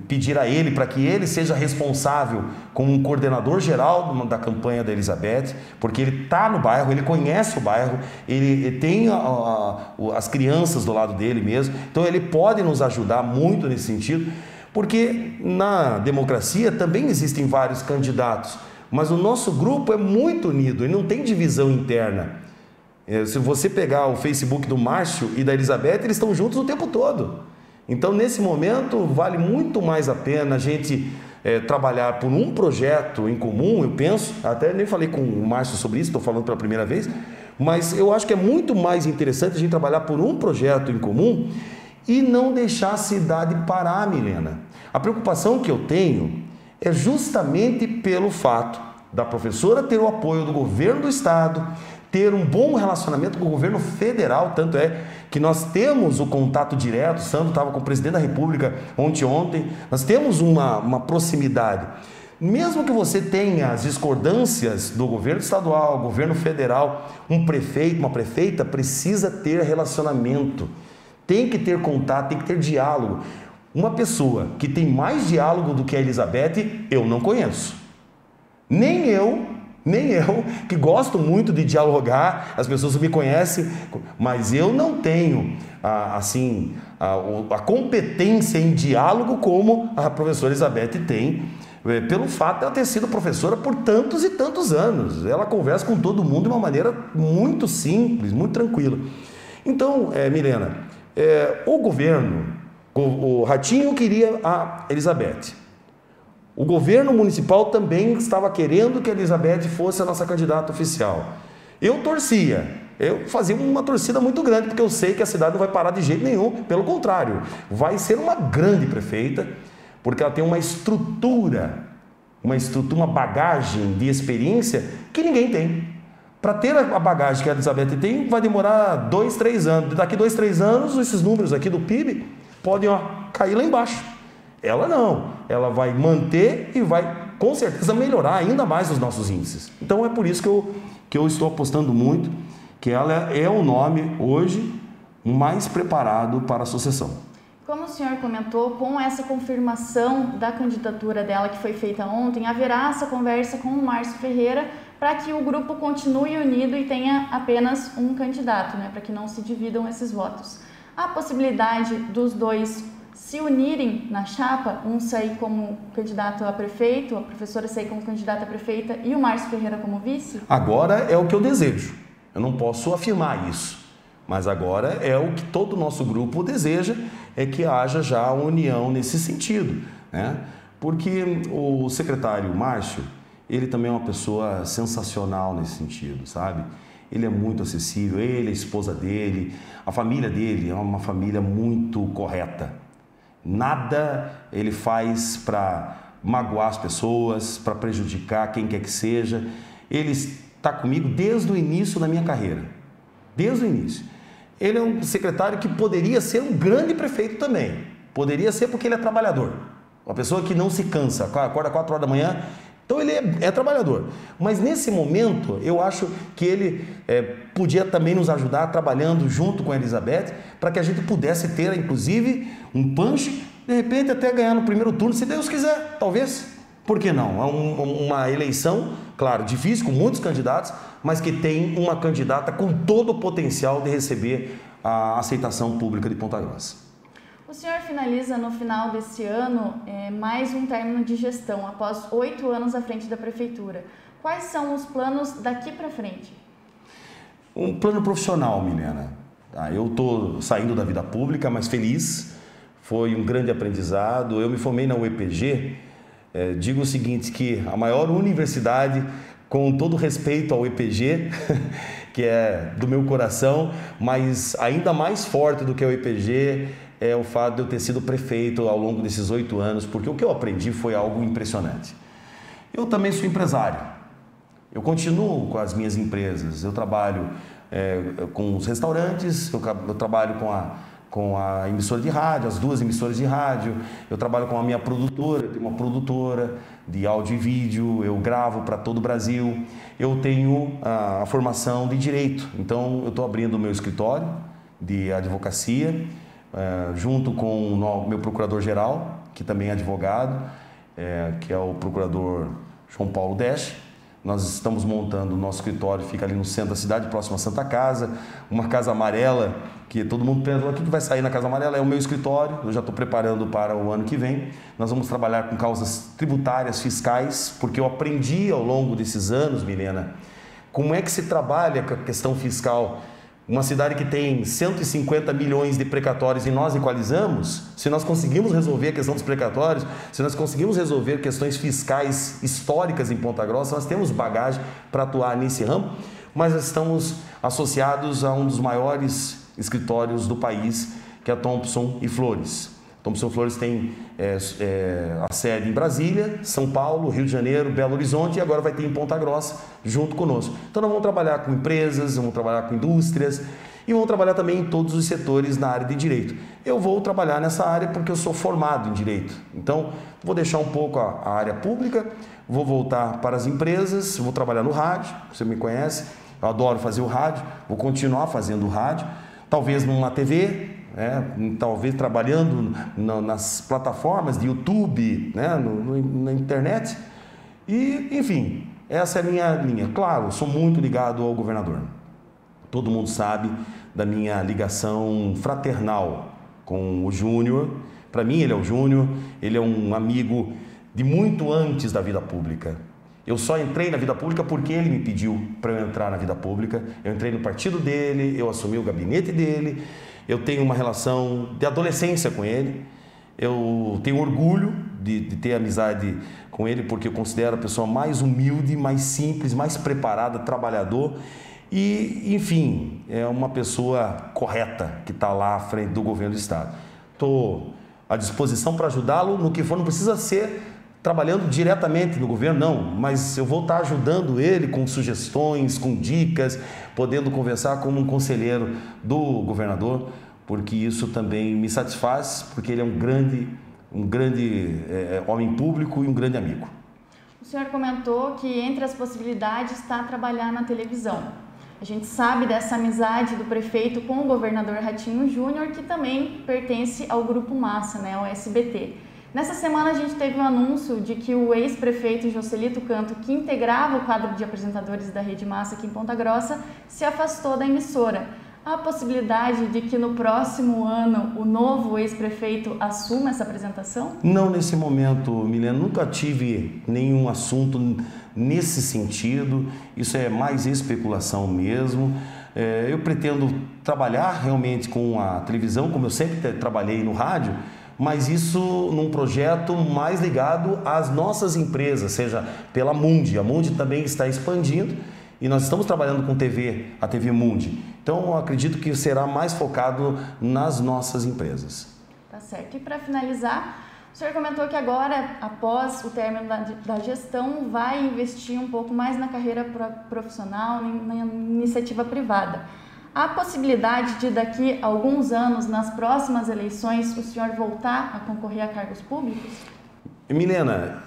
pedir a ele para que ele seja responsável como um coordenador geral da campanha da Elizabeth, porque ele está no bairro, ele conhece o bairro, ele tem as crianças do lado dele mesmo, então ele pode nos ajudar muito nesse sentido, porque na democracia também existem vários candidatos. mas o nosso grupo é muito unido, ele não tem divisão interna. Se você pegar o Facebook do Márcio e da Elizabeth, eles estão juntos o tempo todo. Então, nesse momento, vale muito mais a pena a gente trabalhar por um projeto em comum, eu penso, até nem falei com o Márcio sobre isso, estou falando pela primeira vez, mas eu acho que é muito mais interessante a gente trabalhar por um projeto em comum e não deixar a cidade parar, Milena. A preocupação que eu tenho é justamente pelo fato da professora ter o apoio do governo do estado, ter um bom relacionamento com o governo federal, tanto é que nós temos o contato direto, o Sandro estava com o presidente da República ontem, nós temos uma proximidade. Mesmo que você tenha as discordâncias do governo estadual, governo federal, um prefeito, uma prefeita, precisa ter relacionamento, tem que ter contato, tem que ter diálogo. Uma pessoa que tem mais diálogo do que a Elizabeth, eu não conheço. Nem eu, que gosto muito de dialogar, as pessoas me conhecem, mas eu não tenho, a competência em diálogo como a professora Elizabeth tem, pelo fato de ela ter sido professora por tantos e tantos anos. Ela conversa com todo mundo de uma maneira muito simples, muito tranquila. Então, Milena, o governo, o Ratinho queria a Elizabeth. O governo municipal também estava querendo que a Elizabeth fosse a nossa candidata oficial. Eu torcia, eu fazia uma torcida muito grande, porque eu sei que a cidade não vai parar de jeito nenhum, pelo contrário, vai ser uma grande prefeita, porque ela tem uma estrutura, uma bagagem de experiência que ninguém tem. Para ter a bagagem que a Elizabeth tem, vai demorar 2, 3 anos. Daqui 2, 3 anos, esses números aqui do PIB podem cair lá embaixo. Ela não, ela vai manter e vai com certeza melhorar ainda mais os nossos índices. Então é por isso que eu estou apostando muito que ela é o nome hoje mais preparado para a sucessão.
Como o senhor comentou, com essa confirmação da candidatura dela que foi feita ontem, haverá essa conversa com o Márcio Ferreira para que o grupo continue unido e tenha apenas um candidato, né, para que não se dividam esses votos. Há possibilidade dos dois se unirem na chapa, um sair como candidato a prefeito, a professora sair como candidata a prefeita e o Márcio Ferreira como vice?
Agora é o que eu desejo. Eu não posso afirmar isso, mas agora é o que todo o nosso grupo deseja, é que haja já união nesse sentido, né? Porque o secretário Márcio, ele também é uma pessoa sensacional nesse sentido, sabe? Ele é muito acessível, ele, a esposa dele, a família dele é uma família muito correta. Nada ele faz para magoar as pessoas, para prejudicar quem quer que seja. Ele está comigo desde o início da minha carreira, desde o início. Ele é um secretário que poderia ser um grande prefeito também, poderia ser porque ele é trabalhador, uma pessoa que não se cansa, acorda 4 horas da manhã, então ele é trabalhador. Mas nesse momento eu acho que ele podia também nos ajudar trabalhando junto com a Elizabeth, para que a gente pudesse ter inclusive um punch, de repente até ganhar no primeiro turno, se Deus quiser, talvez. Por que não? É uma eleição, claro, difícil, com muitos candidatos, mas que tem uma candidata com todo o potencial de receber a aceitação pública de Ponta Grossa.
O senhor finaliza no final desse ano mais um término de gestão, após 8 anos à frente da prefeitura. Quais são os planos daqui para frente?
Um plano profissional, Milena. Eu estou saindo da vida pública, mas feliz. Foi um grande aprendizado. Eu me formei na UEPG. Digo o seguinte, que a maior universidade, com todo respeito ao UEPG, que é do meu coração, mas ainda mais forte do que a UEPG, é o fato de eu ter sido prefeito ao longo desses 8 anos, porque o que eu aprendi foi algo impressionante. Eu também sou empresário, eu continuo com as minhas empresas, eu trabalho com os restaurantes, eu trabalho com a emissora de rádio, as 2 emissoras de rádio, eu trabalho com a minha produtora, eu tenho uma produtora de áudio e vídeo, eu gravo para todo o Brasil, eu tenho a formação de Direito, então eu estou abrindo o meu escritório de advocacia, junto com o meu procurador-geral, que também é advogado, que é o procurador João Paulo Desch. Nós estamos montando o nosso escritório, fica ali no centro da cidade, próximo à Santa Casa, uma casa amarela, que todo mundo pensa, o que vai sair na Casa Amarela? É o meu escritório, eu já estou preparando para o ano que vem. Nós vamos trabalhar com causas tributárias, fiscais, porque eu aprendi ao longo desses anos, Milena, como é que se trabalha com a questão fiscal. Uma cidade que tem 150 milhões de precatórios e nós equalizamos, se nós conseguimos resolver a questão dos precatórios, se nós conseguimos resolver questões fiscais históricas em Ponta Grossa, nós temos bagagem para atuar nesse ramo, mas nós estamos associados a um dos maiores escritórios do país, que é a Thompson e Flores. Thompson Flores tem a sede em Brasília, São Paulo, Rio de Janeiro, Belo Horizonte e agora vai ter em Ponta Grossa junto conosco. Então nós vamos trabalhar com empresas, vamos trabalhar com indústrias e vamos trabalhar também em todos os setores na área de direito. Eu vou trabalhar nessa área porque eu sou formado em direito. Então vou deixar um pouco a área pública, vou voltar para as empresas, vou trabalhar no rádio, você me conhece, eu adoro fazer o rádio, vou continuar fazendo o rádio, talvez numa TV, talvez trabalhando nas plataformas de YouTube, na internet. E, enfim, essa é a minha linha. Claro, sou muito ligado ao governador. Todo mundo sabe da minha ligação fraternal com o Júnior. Para mim, ele é o Júnior, ele é um amigo de muito antes da vida pública. Eu só entrei na vida pública porque ele me pediu para eu entrar na vida pública. Eu entrei no partido dele, eu assumi o gabinete dele. Eu tenho uma relação de adolescência com ele, eu tenho orgulho de ter amizade com ele, porque eu considero a pessoa mais humilde, mais simples, mais preparada, trabalhador e, enfim, é uma pessoa correta que está lá à frente do governo do Estado. Estou à disposição para ajudá-lo no que for, não precisa ser trabalhando diretamente no governo, não, mas eu vou estar ajudando ele com sugestões, com dicas, podendo conversar como um conselheiro do governador, porque isso também me satisfaz, porque ele é um grande homem público e um grande amigo.
O senhor comentou que entre as possibilidades está trabalhar na televisão. A gente sabe dessa amizade do prefeito com o governador Ratinho Júnior, que também pertence ao Grupo Massa, o SBT. Nessa semana a gente teve um anúncio de que o ex-prefeito Joselito Canto, que integrava o quadro de apresentadores da Rede Massa aqui em Ponta Grossa, se afastou da emissora. Há a possibilidade de que no próximo ano o novo ex-prefeito assuma essa apresentação?
Não nesse momento, Milena. Nunca tive nenhum assunto nesse sentido. Isso é mais especulação mesmo. Eu pretendo trabalhar realmente com a televisão, como eu sempre trabalhei no rádio, mas isso num projeto mais ligado às nossas empresas, seja pela Mundi. A Mundi também está expandindo e nós estamos trabalhando com a TV Mundi. Então, eu acredito que será mais focado nas nossas empresas.
Tá certo. E para finalizar, o senhor comentou que agora, após o término da gestão, vai investir um pouco mais na carreira profissional, na iniciativa privada. Há possibilidade de daqui a alguns anos, nas próximas eleições, o senhor voltar a concorrer a cargos públicos?
Milena,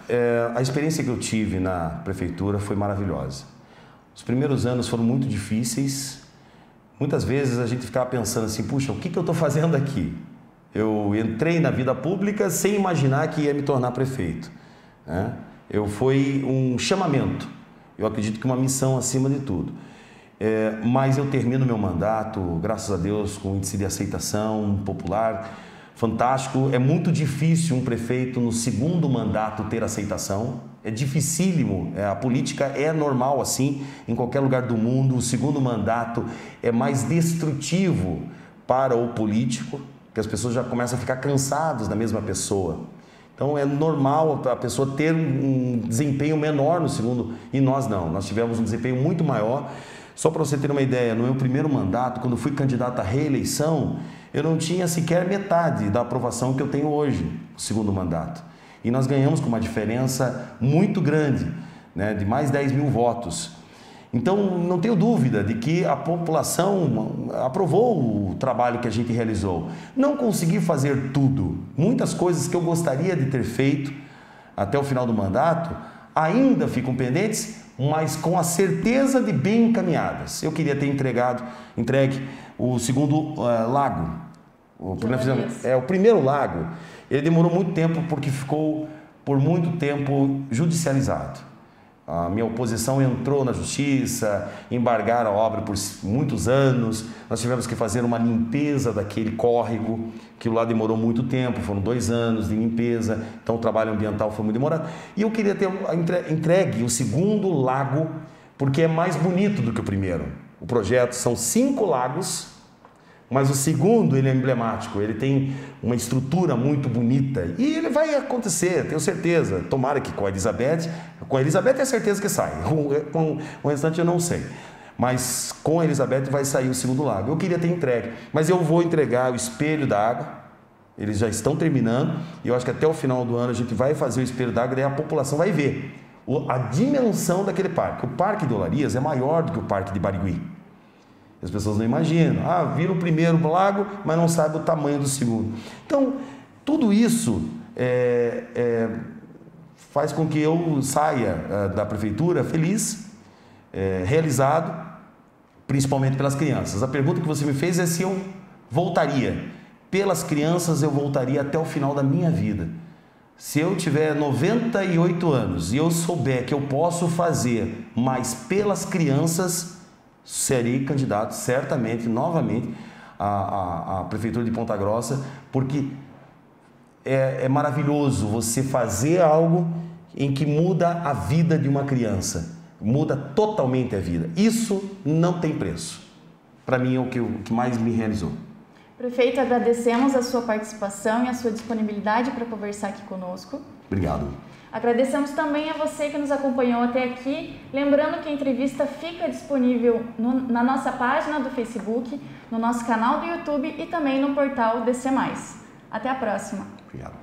a experiência que eu tive na prefeitura foi maravilhosa. Os primeiros anos foram muito difíceis. Muitas vezes a gente ficava pensando assim, puxa, o que eu estou fazendo aqui? Eu entrei na vida pública sem imaginar que ia me tornar prefeito. Foi um chamamento. Eu acredito que uma missão acima de tudo. Mas eu termino meu mandato, graças a Deus, com índice de aceitação popular fantástico. É muito difícil um prefeito no segundo mandato ter aceitação. É dificílimo. A política é normal assim, em qualquer lugar do mundo. O segundo mandato é mais destrutivo para o político, porque as pessoas já começam a ficar cansadas da mesma pessoa. Então é normal a pessoa ter um desempenho menor no segundo, e nós não. Nós tivemos um desempenho muito maior. Só para você ter uma ideia, no meu primeiro mandato, quando fui candidato à reeleição, eu não tinha sequer metade da aprovação que eu tenho hoje, no segundo mandato. E nós ganhamos com uma diferença muito grande, de mais 10 mil votos. Então, não tenho dúvida de que a população aprovou o trabalho que a gente realizou. Não consegui fazer tudo. Muitas coisas que eu gostaria de ter feito até o final do mandato ainda ficam pendentes, mas com a certeza de bem encaminhadas. Eu queria ter entregue o segundo lago. O primeiro lago. Ele demorou muito tempo porque ficou por muito tempo judicializado. A minha oposição entrou na justiça, embargaram a obra por muitos anos, nós tivemos que fazer uma limpeza daquele córrego, que lá demorou muito tempo, foram 2 anos de limpeza, então o trabalho ambiental foi muito demorado. E eu queria ter entregue o segundo lago, porque é mais bonito do que o primeiro. O projeto são 5 lagos, mas o segundo ele é emblemático, ele tem uma estrutura muito bonita e ele vai acontecer, tenho certeza. Tomara que com a Elizabeth é certeza que sai, com o restante eu não sei. Mas com a Elizabeth vai sair o segundo lago. Eu queria ter entregue, mas eu vou entregar o espelho da água, eles já estão terminando e eu acho que até o final do ano a gente vai fazer o espelho da água e a população vai ver a dimensão daquele parque. O Parque de Olarias é maior do que o Parque de Barigüi. As pessoas não imaginam. Vira o primeiro lago, mas não sabe o tamanho do segundo. Então, tudo isso faz com que eu saia da prefeitura feliz, realizado, principalmente pelas crianças. A pergunta que você me fez é se eu voltaria. Pelas crianças, eu voltaria até o final da minha vida. Se eu tiver 98 anos e eu souber que eu posso fazer mais pelas crianças, serei candidato certamente, novamente, à Prefeitura de Ponta Grossa, porque é maravilhoso você fazer algo em que muda a vida de uma criança, muda totalmente a vida. Isso não tem preço. Para mim é o que mais me realizou.
Prefeito, agradecemos a sua participação e a sua disponibilidade para conversar aqui conosco.
Obrigado.
Agradecemos também a você que nos acompanhou até aqui. Lembrando que a entrevista fica disponível na nossa página do Facebook, no nosso canal do YouTube e também no portal DC+. Até a próxima.
Obrigado.